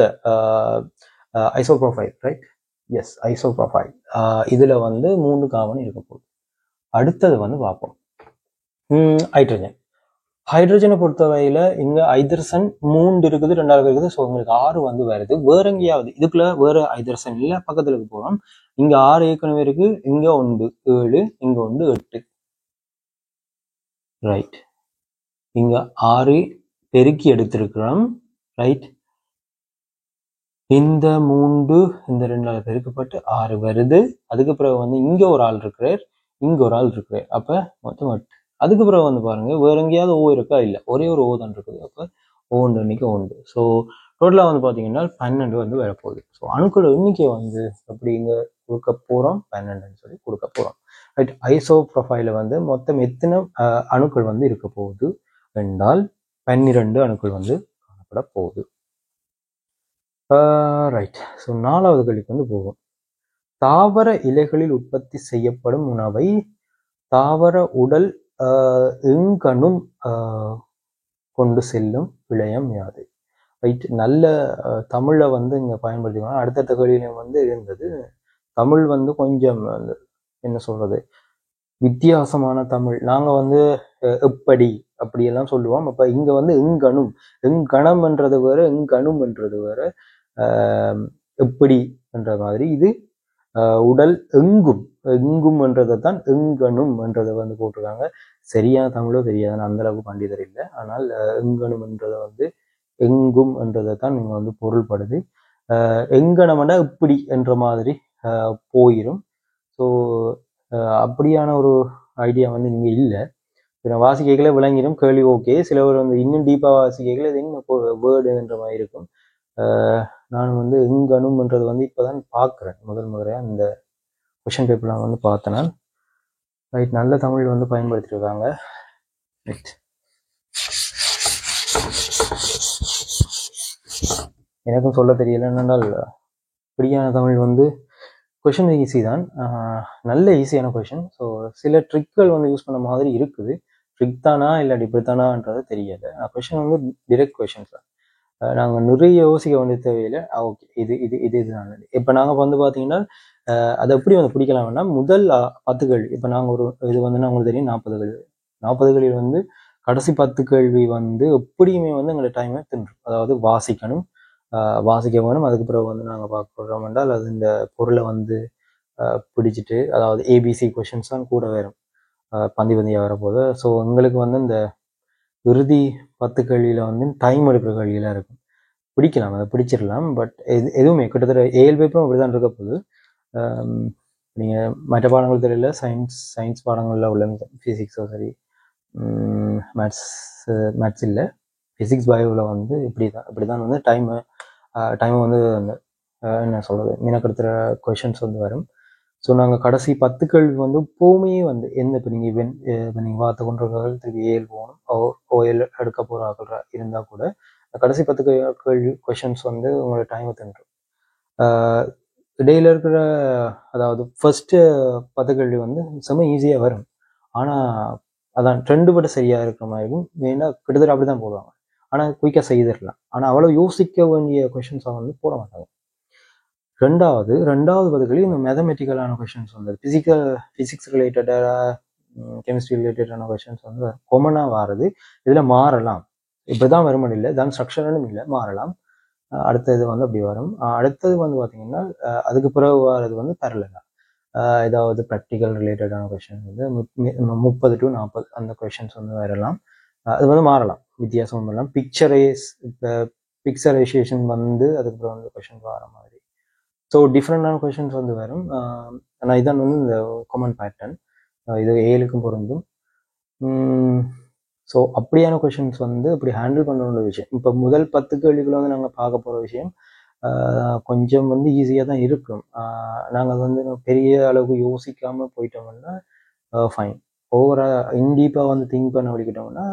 ஐசோப்ரோஃபைல். ரைட். எஸ், ஐசோப்ரோஃபைல். இதுல வந்து 3 கார்பன் இருக்க போகுது. அடுத்தது வந்து பார்ப்போம் ஹைட்ரஜன். ஹைட்ரஜனை பொறுத்தவரையில இங்க ஹைட்ரஜன் 3 இருக்குது, 2 இருக்குது. ஸோ உங்களுக்கு 6 வந்து வருது. வேற எங்கேயாவது இதுக்குள்ள வேற ஹைட்ரஜன் இல்லை, பக்கத்துல போறோம். இங்க 6 ஏற்கனவே இருக்கு. இங்க 1 7, இங்க 1 8. ரைட். இங்க 6 பெருக்கி எடுத்திருக்கிறோம். ரைட். இந்த 3 இந்த 2 பெருக்கப்பட்டு 6 வருது. அதுக்கு பிறகு வந்து இங்க ஒரு ஆள் இருக்கிறார், இங்க ஒரு ஆள் இருக்கிறார். அப்ப மொத்தம் 8. அதுக்கு பிறகு வந்து பாருங்க, வேற எங்கேயாவது ஓ இருக்கா? இல்லை, ஒரே ஒரு ஓ தான் இருக்குது. அப்ப ஓண்டு எண்ணிக்கை 1. ஸோ டோட்டலா வந்து பாத்தீங்கன்னா 12 வந்து வரப்போகுது. ஸோ அணுக்களோட எண்ணிக்கை வந்து அப்படி இங்க கொடுக்க போறோம், 12ன்னு சொல்லி கொடுக்க போறோம். ரைட். ஐசோப்ரோபைல வந்து மொத்தம் எத்தனை அணுக்கள் வந்து இருக்க போகுது என்றால் 12 அணுக்கள் வந்து காணப்பட போகுது. ரைட். ஸோ 4வது கேள்விக்கு வந்து போகும். தாவர இலைகளில் உற்பத்தி செய்யப்படும் உணவை தாவர உடல் எங்கனும் கொண்டு செல்லும் விளையம் யாது? ரைட். நல்ல தமிழை வந்து இங்கே பயன்படுத்திக்கணும். அடுத்தடுத்த கேள்வியிலும் வந்து இருந்தது. தமிழ் வந்து கொஞ்சம் என்ன சொல்றது, வித்தியாசமான தமிழ். நாங்கள் வந்து எப்படி அப்படியெல்லாம் சொல்லுவோம். அப்போ இங்கே வந்து எங்கணும், எங்கணம் என்றது வேற, எங்கணும் என்றது வேற, எப்படி என்ற மாதிரி. இது உடல் எங்கும், எங்கும் என்றதை தான் எங்கணும் என்றதை வந்து போட்டிருக்காங்க. சரியான தமிழோ தெரியாது, அந்த அளவுக்கு பண்டிதர் இல்லை. ஆனால் எங்கணும் என்றதை வந்து எங்கும் என்றதை தான் நீங்க வந்து பொருள்படுது. எங்கனம்னா இப்படி என்ற மாதிரி போயிடும். ஸோ அப்படியான ஒரு ஐடியா வந்து இங்கே இல்லை. வாசிக்கைகளை விளங்கிடும், கேள்வி ஓகே. சிலவர் வந்து இன்னும் டீப்பாக வாசிக்கைகளை இது இன்னும் வேர்டுன்ற மாதிரி இருக்கும். நான் வந்து எங்கணும்ன்றது வந்து இப்போதான் பார்க்குறேன், முறையாக இந்த கொஷின் பேப்பர் நான் வந்து பார்த்தேன்னா. ரைட். நல்ல தமிழ் வந்து பயன்படுத்திருக்காங்க. ரைட். எனக்கும் சொல்ல தெரியல என்னென்றால் இப்படியான தமிழ் வந்து கொஷின் ஈஸி தான், நல்ல ஈஸியான கொஷின். ஸோ சில ட்ரிக்கள் வந்து யூஸ் பண்ண மாதிரி இருக்குது. ட்ரிக் தானா இல்லாட்டி இப்படித்தானான்றது தெரியலை. கொஷின் வந்து டிரெக்ட் கொஷின்ஸ் தான். நாங்கள் நிறைய யோசிக்க வேண்டிய தேவையில்லை. ஓகே, இது இது இது இது நல்லது. இப்போ நாங்கள் வந்து பார்த்தீங்கன்னா அதை எப்படி வந்து பிடிக்கலாம்னா, முதல் 10 கேள்வி, இப்போ நாங்கள் ஒரு இது வந்து உங்களுக்கு தெரியும் 40 கேள்வி. 40 கேள்வி வந்து கடைசி 10 கேள்வி வந்து எப்படியுமே வந்து எங்களை டைமை தின்றும். அதாவது வாசிக்க வேணும். அதுக்கு பிறகு வந்து நாங்கள் பார்க்குறோம் என்றால் அது இந்த பொருளை வந்து பிடிச்சிட்டு, அதாவது ஏபிசி கொஷின்ஸ் தான் கூட வரும், பந்தியாக வரப்போகுது. ஸோ எங்களுக்கு வந்து இந்த இறுதி 10 கேள்வியில் வந்து டைம் எடுக்கிற கேள்வியெல்லாம் இருக்கும். பிடிக்கலாம், அதை பிடிச்சிடலாம். பட் எதுவுமே கிட்டத்தட்ட 7 பேப்பரும் அப்படி தான் இருக்க போகுது. நீங்கள் மற்ற பாடங்கள் தெரியல, சயின்ஸ் பாடங்களில் உள்ள ஃபிசிக்ஸோ சரி, மேத்ஸ் இல்லை, ஃபிசிக்ஸ் பயோவில் வந்து இப்படி தான் வந்து டைமை வந்து அந்த என்ன சொல்கிறது, மினக்கெடுத்துகிற கொஷின்ஸ் வந்து வரும். ஸோ நாங்கள் கடைசி 10 கேள்வி வந்து எப்போவுமே வந்து இப்போ நீங்கள் பார்த்து கொண்டிருக்கிறார்கள் திருப்பி 7 போகணும், ஓஎல் எடுக்க போகிறார்கள் இருந்தால் கூட கடைசி 10 கேள்வி கொஷின்ஸ் வந்து உங்களோட டைமை தின்றும். இடையில இருக்கிற, அதாவது ஃபர்ஸ்ட்டு 10 கேள்வி வந்து செம்ம ஈஸியாக வரும். ஆனால் அதான் ட்ரெண்டு பட்டு சரியாக இருக்கிற மாதிரி இருக்கும். ஏன்னா கிட்டத்தட்ட அப்படி தான் போடுவாங்க. ஆனால் குயிக்காக செய்திடலாம். ஆனால் அவ்வளோ யோசிக்க வேண்டிய கொஷின்ஸை வந்து போட மாட்டாங்க. ரெண்டாவது 10 கேள்வி இந்த மேத்தமெட்டிக்கலான கொஷின்ஸ் வந்து ஃபிசிக்ஸ் ரிலேட்டடாக, கெமிஸ்ட்ரி ரிலேட்டடான கொஷின்ஸ் வந்து காமனாக வாரது. இதில் மாறலாம், இப்போ தான் வருமானம் இல்லை, தான் ஸ்ட்ரக்சரும் இல்லை, மாறலாம். அடுத்தது வந்து அப்படி வரும். அடுத்தது வந்து பார்த்தீங்கன்னா அதுக்கு பிறகு வர்றது வந்து பேரலலா, ஏதாவது ப்ராக்டிக்கல் ரிலேட்டடான கொஷின்ஸ் வந்து 30 to 40 அந்த கொஷின்ஸ் வந்து வரலாம். அது வந்து மாறலாம், வித்தியாசம் வரலாம். பிக்சரைசேஷன் வந்து அதுக்கப்புறம் வந்து கொஷின் வர மாதிரி. ஸோ டிஃப்ரெண்டான கொஷின்ஸ் வந்து வரும். ஆனால் இதான் வந்து இந்த காமன் பேட்டர்ன், இது 7க்கும் பொருந்தும். ஸோ அப்படியான கொஷின்ஸ் வந்து இப்படி ஹேண்டில் பண்ண விஷயம். இப்போ முதல் 10 கேள்விகளை வந்து நாங்கள் பார்க்க போகிற விஷயம் கொஞ்சம் வந்து ஈஸியாக தான் இருக்கும். நாங்கள் வந்து பெரிய அளவுக்கு யோசிக்காமல் போயிட்டோம்னா ஃபைன். ஓவராக இன்டீப்பாக வந்து திங்க் பண்ண வலிக்கிட்டோம்னா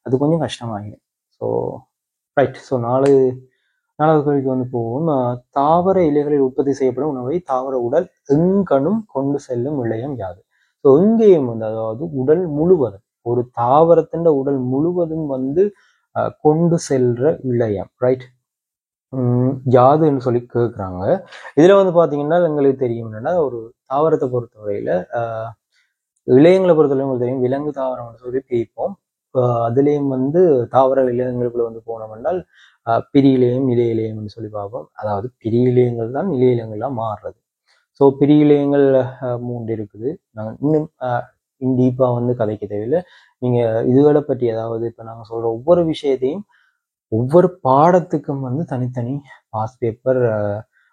அது கொஞ்சம் கஷ்டமாகிடும். So right. ஸோ 4வது கேள்விக்கு வந்து போவோம். தாவர இலைகளில் உற்பத்தி செய்யப்படும் உணவை தாவர உடல் எங்கனும் கொண்டு செல்லும் விளையம் யாது? ஸோ எங்கேயும் வந்து, அதாவது உடல் முழுவதும், ஒரு தாவரத்தின் உடல் முழுவதும் வந்து கொண்டு செல்ற விளையம், ரைட், யாதுன்னு சொல்லி கேட்குறாங்க. இதுல வந்து பாத்தீங்கன்னா எங்களுக்கு தெரியும் என்னன்னா, ஒரு தாவரத்தை பொறுத்தவரையில இளையங்களை பொறுத்தவரை உங்களுக்கு தெரியும், விலங்கு தாவரம்னு சொல்லி பிரிப்போம். அதுலேயும் வந்து தாவர இலையங்களுக்குள்ள வந்து போனோம் என்றால் பிரியிலையும் இலையிலையம்னு சொல்லி பார்ப்போம். அதாவது பிரியிலையங்கள் தான் இலையிலங்கள்லாம் மாறுறது. ஸோ பிரியிலையங்கள் 3 இருக்குது. நாங்கள் இன்னும் டீப்பாக வந்து கதைக்க தேவையில்லை. நீங்கள் இதுகளை பற்றி, அதாவது இப்போ நாங்கள் சொல்கிற ஒவ்வொரு விஷயத்தையும் ஒவ்வொரு பாடத்துக்கும் வந்து தனித்தனி பாஸ் பேப்பர்,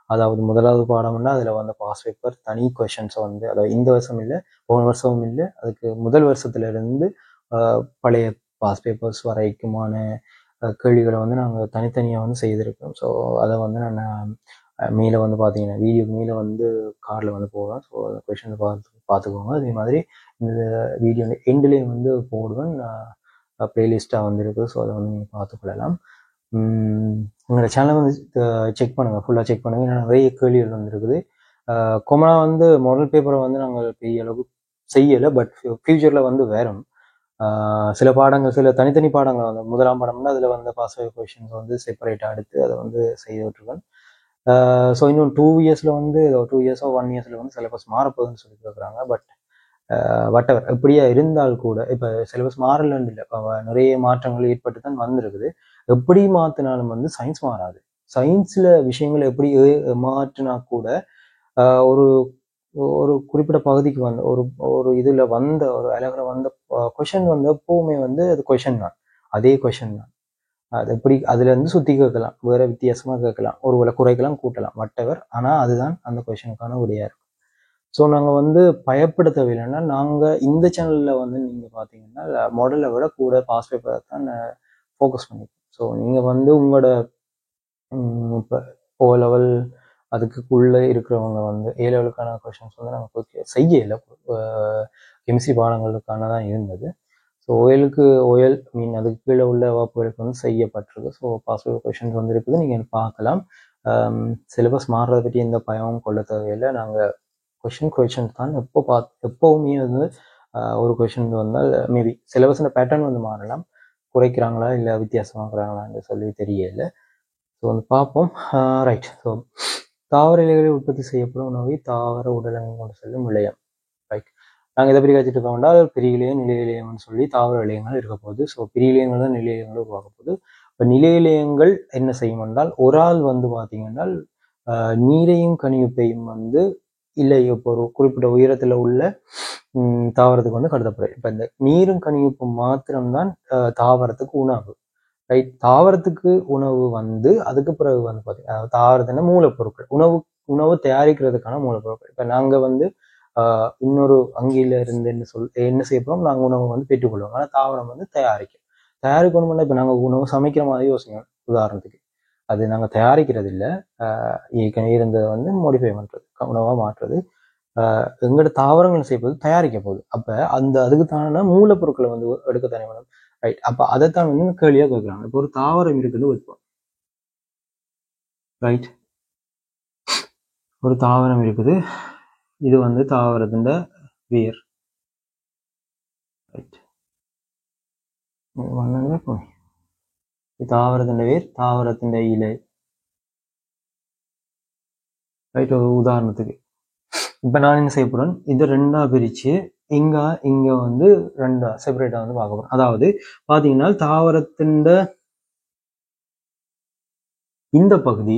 அதாவது முதலாவது பாடம்னா அதில் வந்து பாஸ் பேப்பர் தனி கொஷின்ஸை வந்து, அதாவது இந்த வருஷம் இல்லை, போன வருஷமும் இல்லை, அதுக்கு முதல் வருஷத்துல இருந்து பழைய பாஸ் பேப்பர்ஸ் வரைக்குமான கேள்விகளை வந்து நாங்கள் தனித்தனியாக வந்து செய்திருக்கோம். ஸோ அதை வந்து நான் மேலே வந்து பார்த்தீங்கன்னா வீடியோ மேலே வந்து கார்டில் வந்து போவேன். ஸோ அந்த கொஷினை பார்த்துக்கோங்க. அதே மாதிரி இந்த வீடியோ எண்ட்லேயே வந்து போடுவேன். ப்ளேலிஸ்ட்டாக வந்து இருக்குது. ஸோ அதை வந்து நீங்கள் பார்த்துக்கொள்ளலாம். உங்களோட சேனலை வந்து செக் பண்ணுங்கள், ஃபுல்லாக செக் பண்ணுங்கள். ஏன்னா நிறைய கேள்விகள் வந்துருக்குது. கொமனாக வந்து மாடல் பேப்பரை வந்து நாங்கள் பெரிய அளவுக்கு செய்யலை. பட் ஃப்யூச்சரில் வந்து வேறும் சில பாடங்கள், சில தனித்தனி பாடங்கள் வந்து முதலாம் பாடம்னா அதில் வந்து பாஸ் கொஷின்ஸ் வந்து செப்பரேட்டாக எடுத்து அதை வந்து செய்து விட்டுருக்கேன். ஸோ இன்னும் 2 இயர்ஸில் வந்து 2 இயர்ஸோ 1 இயர்ஸில் வந்து சிலபஸ் மாறப்போகுதுன்னு சொல்லி கேட்குறாங்க. பட் வட்டவர் எப்படியா இருந்தால் கூட இப்போ சிலபஸ் மாறலன்னு இல்லை, இப்போ நிறைய மாற்றங்கள் ஏற்பட்டு தான் வந்திருக்குது. எப்படி மாற்றினாலும் வந்து சயின்ஸ் மாறாது. சயின்ஸில் விஷயங்கள் எப்படி மாற்றினா கூட ஒரு ஒரு குறிப்பிட்ட பகுதிக்கு வந்து ஒரு ஒரு இதில் வந்த ஒரு அழகில் வந்த கொஷின் வந்து எப்பவுமே வந்து அது கொஷின் தான், அதே கொஷின் தான். அது எப்படி அதுல இருந்து சுத்தி கேட்கலாம், வேற வித்தியாசமா கேட்கலாம், ஒரு வேளை குறைக்கலாம் கூட்டலாம், வட்டவர். ஆனா அதுதான் அந்த கொஷனுக்கான விடையா இருக்கும். ஸோ நாங்கள் வந்து பயப்பட தேவையில்லைன்னா, நாங்கள் இந்த சேனலில் வந்து நீங்கள் பார்த்தீங்கன்னா மாடலை விட கூட பாஸ் பேப்பரை தான் ஃபோக்கஸ் பண்ணிப்போம். ஸோ நீங்கள் வந்து உங்களோட இப்போ ஓ லெவல் அதுக்குள்ளே இருக்கிறவங்க வந்து ஏ லெவலுக்கான கொஷின்ஸ் வந்து நாங்கள் செய்யலை. கெமிஸ்ட்ரி பாடங்களுக்கான தான் இருந்தது. ஸோ ஓஎல் மீன் அதுக்கு கீழே உள்ள வகுப்புகளுக்கு வந்து செய்யப்பட்டிருக்கு. ஸோ பாசிபிள் கொஷின்ஸ் வந்து இருக்குது, நீங்கள் பார்க்கலாம். சிலபஸ் மாறுறதை பற்றி எந்த பயமும் கொள்ள தேவையில்லை. நாங்கள் கொஷின்ஸ் தான் எப்போவுமே வந்து ஒரு கொஷின் வந்தால் மேபி சிலபஸில் பேட்டர்ன் வந்து மாறலாம், குறைக்கிறாங்களா இல்லை வித்தியாசமாக்குறாங்களான்னு சொல்லி தெரியல. ஸோ வந்து பார்ப்போம். ரைட். ஸோ தாவர இலைகளில் உற்பத்தி செய்யப்படும் உணவை தாவர உடலங்கள் கொண்டு செல்லும் விளையம். ரைட். நாங்கள் எதை பற்றி கழிச்சிட்டு இருக்கோம் என்றால் பெரிய இலையம் நிலை இலையம்னு சொல்லி தாவர இலையங்கள் இருக்க போகுது. ஸோ பெரிய இலையங்கள் தான் நிலை இலையங்கள் உருவாக்க போகுது. இப்போ நிலை இலையங்கள் என்ன செய்யும் என்றால் ஒரு ஆள் வந்து பார்த்தீங்கன்னா நீரையும் கனியுப்பையும் வந்து இல்லை இப்போ ஒரு குறிப்பிட்ட உயரத்தில் உள்ள தாவரத்துக்கு வந்து கடத்தப்படுது. இப்போ இந்த நீரும் கனியுப்பும் மாத்திரம்தான் தாவரத்துக்கு உணவு. ரைட். தாவரத்துக்கு உணவு வந்து அதுக்கு பிறகு வந்து பார்த்தீங்கன்னா தாவரத்தின மூலப்பொருட்கள், உணவு தயாரிக்கிறதுக்கான மூலப்பொருட்கள். இப்போ நாங்கள் வந்து இன்னொரு அங்கில இருந்து என்ன செய்யப்போம், நாங்கள் உணவு வந்து பெற்றுக்கொள்வோம். ஆனால் தாவரம் வந்து தயாரிக்கணும்னா இப்போ நாங்கள் உணவு சமைக்கிற மாதிரி யோசிக்கணும். உதாரணத்துக்கு அது நாங்கள் தயாரிக்கிறது இல்லை, ஏற்கனவே இருந்ததை வந்து மாடிஃபை பண்ணுறது, உணவாக மாற்றுறது. எங்களோட தாவரங்கள் செய்வது தயாரிக்க போகுது. அப்போ அதுக்குத்தான மூலப்பொருட்களை வந்து எடுக்கத்தானே வேணும். ரைட். அப்போ அதைத்தான் வந்து கேள்வியாக கேட்குறாங்க. இப்போ ஒரு தாவரம் இருக்குன்னு வைப்போம். ரைட். ஒரு தாவரம் இருக்குது, இது வந்து தாவரத்தின் வேர். ரைட். தாவரத்தின் வேர், தாவரத்தின் இலை. ரைட். ஒரு உதாரணத்துக்கு இப்போ நான் என்ன செய்ய போறேன், இது ரெண்டா பிரிச்சு இங்க வந்து ரெண்டா செப்பரேட்டா வந்து பார்க்க போறோம். அதாவது பாத்தீங்கன்னா தாவரத்தின் இந்த பகுதி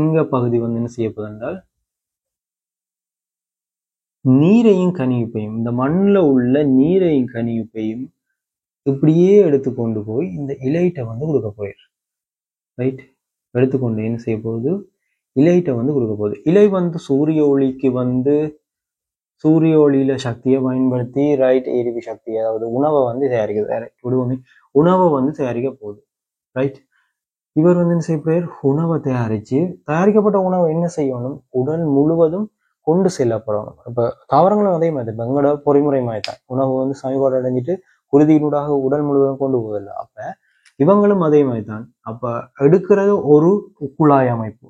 இங்க பகுதி வந்து என்ன செய்யப்போது என்றால் நீரையும் கனியுப்பையும், இந்த மண்ணில் உள்ள நீரையும் கனியுப்பையும் இப்படியே எடுத்துக்கொண்டு போய் இந்த இலைட்டை வந்து கொடுக்க போயிரு. ரைட். எடுத்துக்கொண்டு என்ன செய்ய போகுது, இலைட்டை வந்து கொடுக்க போகுது. இலை வந்து சூரிய ஒளியில சக்தியை பயன்படுத்தி ரைட் எரிவு சக்தி, அதாவது உணவை வந்து உணவை வந்து தயாரிக்க போகுது. ரைட். இவர் வந்து என்ன செய்ய, உணவை தயாரிக்கப்பட்ட உணவை என்ன செய்யணும், உடல் முழுவதும் கொண்டு செல்லப்படணும். இப்ப தாவரங்களும் அதே மாதிரி எங்களோட பொறிமுறை மாதிரி தான். உணவு வந்து சமீபாடு அடைஞ்சிட்டு குருதியினூடாக உடல் முழுவதும் கொண்டு போவதில்லை. அப்ப இவங்களும் அதே மாதிரி தான். அப்ப எடுக்கிறது ஒரு குழாய் அமைப்பு.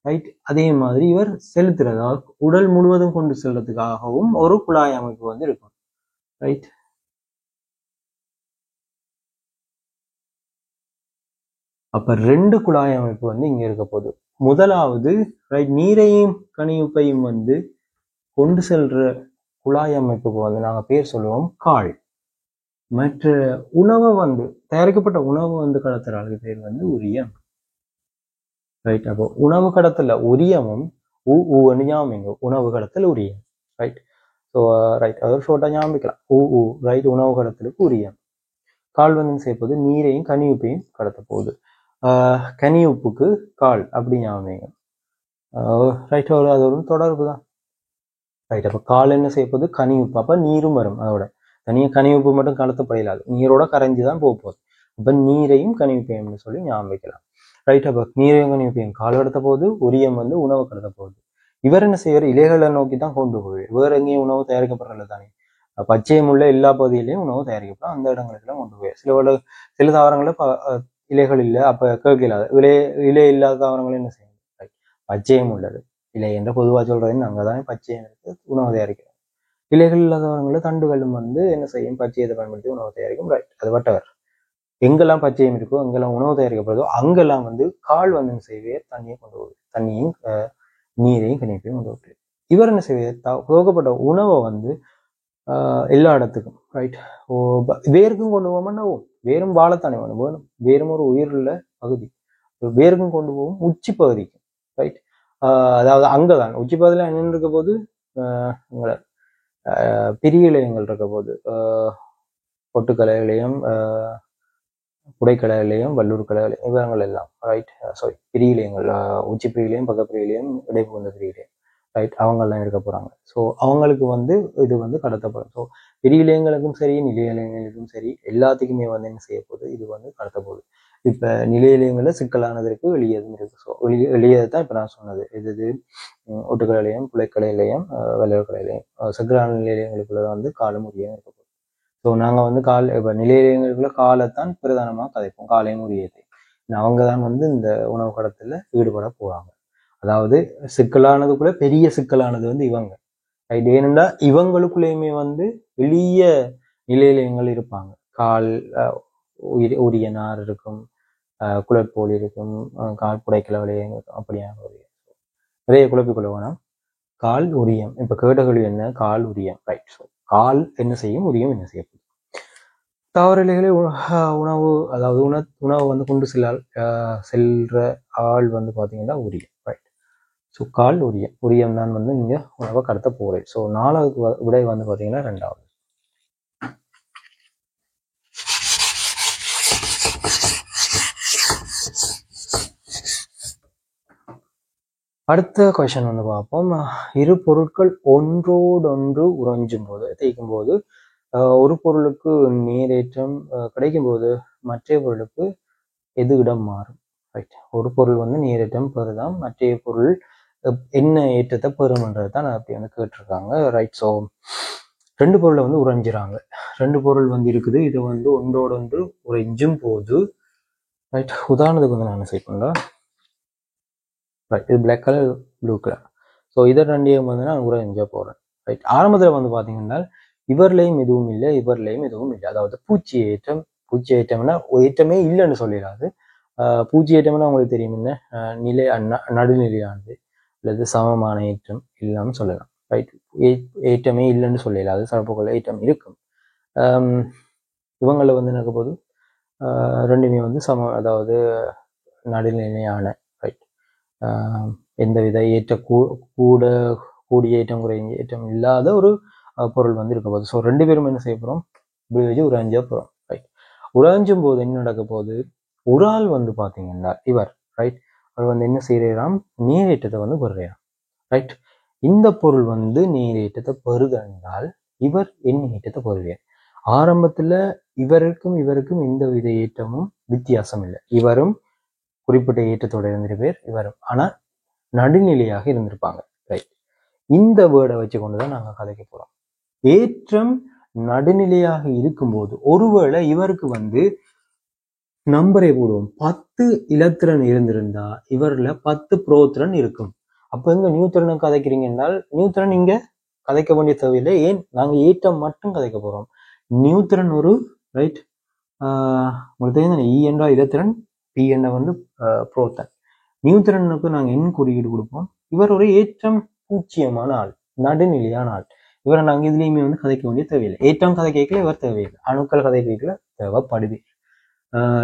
ரைட். அதே மாதிரி இவர் செலுத்துறதா உடல் முழுவதும் கொண்டு செல்றதுக்காகவும் ஒரு குழாய் அமைப்பு வந்து இருக்கும். ரைட். அப்ப ரெண்டு குழாய் அமைப்பு வந்து இங்க இருக்க போகுது. முதலாவது ரைட், நீரையும் கனியுப்பையும் வந்து கொண்டு செல்ற குழாய் அமைப்புக்கு வந்து நாங்க பேர் சொல்லுவோம் கால். மற்ற உணவை வந்து தயாரிக்கப்பட்ட உணவு வந்து கடத்துற ஆளுக்கு பேர் வந்து உரியம். ரைட். அப்போ உணவு கடத்தல உரியமும் ஞாபகம், உணவு கடத்தல் உரியம். ரைட். ஸோ ரைட், அதாவது ஷோர்ட்டா ஞாபகிக்கலாம். ரைட். உணவு கடத்தலுக்கு உரியம். கால் வந்து செய்யப்போது நீரையும் கனியுப்பையும் கடத்த போகுது. கனியுப்புக்கு கால் அப்படி ஞாபகம். ரைட். அது ஒரு தொடர்பு தான். ரைட். அப்போ கால் என்ன செய்யப்போது கனியுப்பு. அப்போ நீரும் வரும் அதோட. தனியாக கனியுப்பு மட்டும் கடத்தப்படையிலாது, நீரோட கரைஞ்சி தான் போக போகுது. அப்போ நீரையும் கனியுப்பையும் சொல்லி ஞாபகம் வைக்கலாம். ரைட். அப்போ நீரகனிப்பியம் கால் கடத்த போகுது, உரியம் வந்து உணவு கடத்த போகுது. இவர் என்ன செய்வார், இலைகளை நோக்கி தான் கொண்டு போவார். வேற எங்கேயும் உணவு தயாரிக்கப்படுறதில்ல தானே. பச்சையம் உள்ள எல்லா பகுதியிலையும் உணவு தயாரிக்கப்படும், அந்த இடங்களுக்குலாம் கொண்டு போய் சில தாவரங்களில் இலைகள் இல்லை, அப்ப கேட்கலாது. இலை இல்லாத தாவரங்களும் என்ன செய்யும், பச்சையம் உள்ளது இலை என்ற பொதுவாக சொல்றதுன்னு அங்கதானே பச்சையம் இருக்கு, உணவு தயாரிக்கிறோம். இலைகள் இல்லாத தாவரங்களில் தண்டுகளும் வந்து என்ன செய்யும், பச்சையத்தை பயன்படுத்தி உணவு தயாரிக்கும். ரைட். அது வட்டவர். எங்கெல்லாம் பச்சையம் இருக்கோ, எங்கெல்லாம் உணவு தயாரிக்கப்படுதோ அங்கெல்லாம் வந்து கால் வந்து என்ன செய்வே, தண்ணியை கொண்டு போகுது, தண்ணியும் நீரையும் கணிப்பையும் கொண்டு போகுது. இவர் என்ன செய்வது, துவக்கப்பட்ட உணவை வந்து எல்லா இடத்துக்கும், ரைட், வேருக்கும் கொண்டு போவோம்னா வேரும் வாழத்தானே வேணும், வேரும் ஒரு உயிருள்ள பகுதி, வேருக்கும் கொண்டு போவோம், உச்சி பகுதிக்கு, ரைட். அதாவது அங்கதான் உச்சி பகுதியில் என்ன இருக்க போது, உங்களை பிரியலயங்கள் இருக்க போது, பொட்டுக்கலைகளையும் புடைக்கலைகளையும் வல்லூர் கலைகளையும் இவங்கள் எல்லாம், ரைட். சாரி, பிரியிலையங்கள், உச்சி பிரியிலையும் பக்க பிரியிலையும் இடைப்புகுந்த பிரியிலையும், ரைட், அவங்கெல்லாம் இருக்க போறாங்க. ஸோ அவங்களுக்கு வந்து இது வந்து கடத்தப்படும். ஸோ பிரியிலையங்களுக்கும் சரி நிலையிலையங்களுக்கும் சரி எல்லாத்துக்குமே வந்து என்ன செய்ய போகுது, இது வந்து கடத்த போகுது. இப்ப நிலையிலையங்களில் சிக்கலானது இருக்கு, வெளியதும் இருக்கு. ஸோ வெளியது தான் இப்ப நான் சொன்னது, இது ஒட்டுக்கலையிலையும் புழைக்கலையிலையும் வல்லூர் கலையிலையும் சிக்கலான நிலையிலையங்களுக்குள்ள வந்து காலம் உரியம் இருக்க போகுது. ஸோ நாங்கள் வந்து இப்போ நிலையங்களுக்குள்ள காலைத்தான் பிரதானமாக கதைப்போம், காலையும் உரியத்தை. அவங்க தான் வந்து இந்த உணவு கடத்தில் ஈடுபட போறாங்க. அதாவது சிக்கலானதுக்குள்ள பெரிய சிக்கலானது வந்து இவங்க, ரைட். ஏனென்றா இவங்களுக்குள்ளேயுமே வந்து எளிய நிலையிலயங்கள் இருப்பாங்க. கால் உரிய நார் இருக்கும், குழப்போல் இருக்கும், கால் புடைக்கல விளையம் இருக்கும், அப்படியான ஒரு நிறைய குழப்பிக்கொள்ள வேணாம். கால் உரியம், இப்ப கேட்டகொழி என்ன, கால் உரியம், ரைட். ஸோ கால் என்ன செய்யும், உரியம் என்ன செய்யப்படும். தாவரலைகளே உணவு, அதாவது உணவு வந்து கொண்டு செல்ற ஆள் வந்து பாத்தீங்கன்னா உரியம், ரைட். ஸோ கால் உரியம், உரியம் தான் வந்து இங்க உணவை கடத்த போறேன். ஸோ 4வது விடை வந்து பாத்தீங்கன்னா 2வது. அடுத்த கொஸ்டின் வந்து பார்ப்போம். இரு பொருட்கள் ஒன்றோடொன்று உறைஞ்சும் போது, தேய்க்கும் போது ஒரு பொருளுக்கு நீரேற்றம் கிடைக்கும் போது மற்ற பொருளுக்கு எது இடம் மாறும், ரைட். ஒரு பொருள் வந்து நீரேற்றம் பெறுதான், மற்ற பொருள் என்ன ஏற்றத்தை பெறும்ன்றது தான் அப்படி வந்து கேட்டிருக்காங்க, ரைட். ஸோ 2 பொருளை வந்து உறைஞ்சுறாங்க, 2 பொருள் வந்து இருக்குது, இது வந்து ஒன்றோடொன்று உறைஞ்சும் போது, ரைட். உதாரணத்துக்கு வந்து நான் செட் பண்ணலாம், ரைட். இது black colour, blue colour. So இதை 2 வந்து நான் உறைஞ்சா போறேன், ரைட். ஆரம்பத்தில் வந்து பார்த்தீங்கன்னா இவர்லையும் எதுவும் இல்லை, இவர்லையும் எதுவும் இல்லை. அதாவது பூச்சி ஏற்றம்னா ஏற்றமே இல்லைன்னு சொல்லிடாது. பூச்சி ஏற்றம்னா உங்களுக்கு தெரியும் என்ன, நிலை நடுநிலையானது அல்லது சமமான ஏற்றம் இல்லாமல் சொல்லலாம், ரைட். ஏற்றமே இல்லைன்னு சொல்லலாது, சிறப்புக்குள்ள ஏற்றம் இருக்கும். இவங்களை வந்து நடக்க போது 2மே வந்து அதாவது நடுநிலையான, ரைட். எந்தவித கூடிய ஏற்றம் குறைந்த ஏற்றம் இல்லாத ஒரு பொருள் வந்து இருக்க போகுது. ஸோ 2 பேரும் என்ன செய்ய போறோம், இப்படி வச்சு உறைஞ்ச போறோம், ரைட். உறைஞ்சும் போது என்ன நடக்க போகுது, ஒரு ஆள் வந்து பாத்தீங்கன்னா இவர், ரைட், அவர் வந்து என்ன செய்யறாம், நீரேற்றத்தை வந்து பெறுறாம், ரைட். இந்த பொருள் வந்து நீரேற்றத்தை பெறுதென்றால் இவர் என்ன ஏற்றத்தை பெறுவார். ஆரம்பத்துல இவருக்கும் எந்த வித ஏற்றமும் வித்தியாசம் இல்லை, இவரும் குறிப்பிட்ட ஏற்றத்தோட இருந்திருப்பார், இவரும் ஆனா நடுநிலையாக இருந்திருப்பாங்க, ரைட். இந்த வேர்டை வச்சு கொண்டுதான் நாங்க கதைக்க போறோம். ஏற்றம் நடுநிலையாக இருக்கும்போது ஒருவேளை இவருக்கு வந்து நம்பரை போடுவோம், 10 இலத்திரன் இருந்திருந்தா இவர்ல 10 புரோத்திரன் இருக்கும். அப்ப எங்க நியூத்திரனை கதைக்கிறீங்க என்றால் நியூத்திரன் இங்க கதைக்க வேண்டிய தேவையில்லை, ஏன் நாங்க ஏற்றம் மட்டும் கதைக்க போறோம். நியூத்திரன் ஒரு, ரைட், உங்களுக்கு தெரியும் இ என்ற இலத்திரன், பி என்ற வந்து புரோத்தன். நியூத்திரனுக்கு நாங்க என்ன குறியீடு கொடுப்போம், இவர் ஒரு ஏற்றம் பூச்சியமான ஆள், நடுநிலையான ஆள். இவரை நாங்க இதுலயுமே வந்து கதைக்க வேண்டிய தேவையில்லை. ஏற்றம் கதை கேட்கல, இவர் தேவையில்லை. அணுக்கள் கதை கேட்கல, தேவைப்படுது,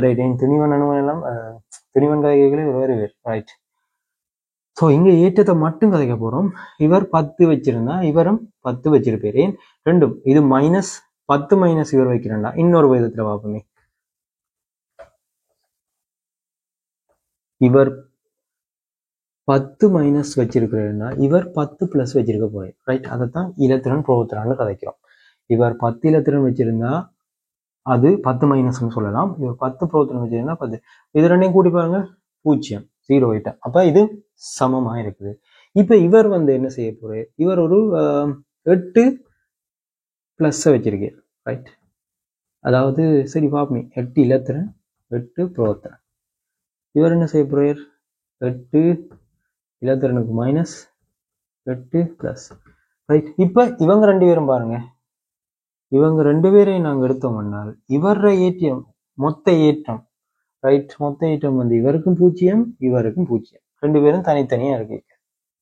ரைட். என் துணிவன் அணுவன் எல்லாம் துணிவன் கதை கேட்கல, இவர் வேறு வேறு, ரைட். ஸோ இங்க ஏற்றத்தை மட்டும் கதைக்க போறோம். இவர் 10 வச்சிருந்தா இவரும் 10 வச்சிருப்பாரு, ஏன் ரெண்டும் இது -10 மைனஸ் இவர் வைக்கிறேன்டா, இன்னொரு விதத்துல பார்ப்போமே, இவர் 10 மைனஸ் வச்சிருக்கிறேன்னா இவர் 10 பிளஸ் வச்சிருக்க போறேன், ரைட். அதைத்தான் இலத்திரன் புரோத்திரன்னு கதைக்கிறோம். இவர் 10 இலத்திரன் வச்சிருந்தா அது 10 மைனஸ்ன்னு சொல்லலாம், இவர் 10 புரோத்திரன் வச்சிருந்தா 10. இது 2ஐயும் கூட்டி பாருங்க, 0 0 ஐட்டம். அப்ப இது சமமா இருக்குது. இப்ப இவர் வந்து என்ன செய்ய போறாரு, இவர் ஒரு 8 பிளஸ் வச்சிருக்கேன், ரைட்? அதாவது சரி பாப்போமே, 8 இலத்திரன் 8 புரோத்தன். இவர் என்ன செய்ய போறார், 8 இலத்திரனுக்கு மைனஸ் 8 பிளஸ், ரைட்? இப்ப இவங்க 2 பேரும் பாருங்க, இவங்க 2 பேரையும் நாங்க எடுத்தோம்னால் இவர ஏற்றம் மொத்த ஏற்றம், ரைட்? மொத்த ஏற்றம் வந்து இவருக்கும் 0 இவருக்கும் 0, 2 பேரும் தனித்தனியா இருக்கு.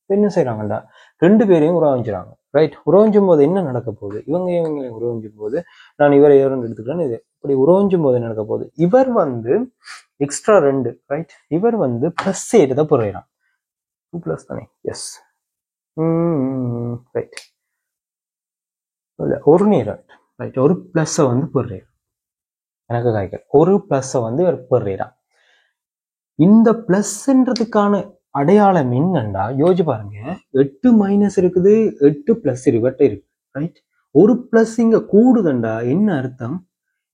என்ன செய்யறாங்கடா, 2 பேரையும் உறவிஞ்சுறாங்க, ரைட்? உறவிஞ்சும் போது என்ன நடக்க போகுது, இவங்களை உறவிஞ்சும் போது நான் இவரை எடுத்துக்கிறேன், இது இப்படி உறவிஞ்சும் போது என்ன நடக்க போகுது, இவர் வந்து எக்ஸ்ட்ரா 2, ரைட்? இவர் வந்து பிளஸ் 8 தான் போடுறான், 2 பிளஸ் தானே, எஸ், ரைட்? ஒரு நேரம், ரைட்? ஒரு பிளஸ் வந்து போடுறாரு, எனக்கு காய்க்கல் ஒரு பிளஸ் வந்து இவர் போடுறான். இந்த பிளஸ்ன்றதுக்கான அடையாளம் என்னண்டா யோசிச்சு பாருங்க, 8 மைனஸ் இருக்குது, 8 பிளஸ் இவர்கிட்ட இருக்கு, ரைட்? ஒரு பிளஸ் இங்க கூடுதண்டா என்ன அர்த்தம்,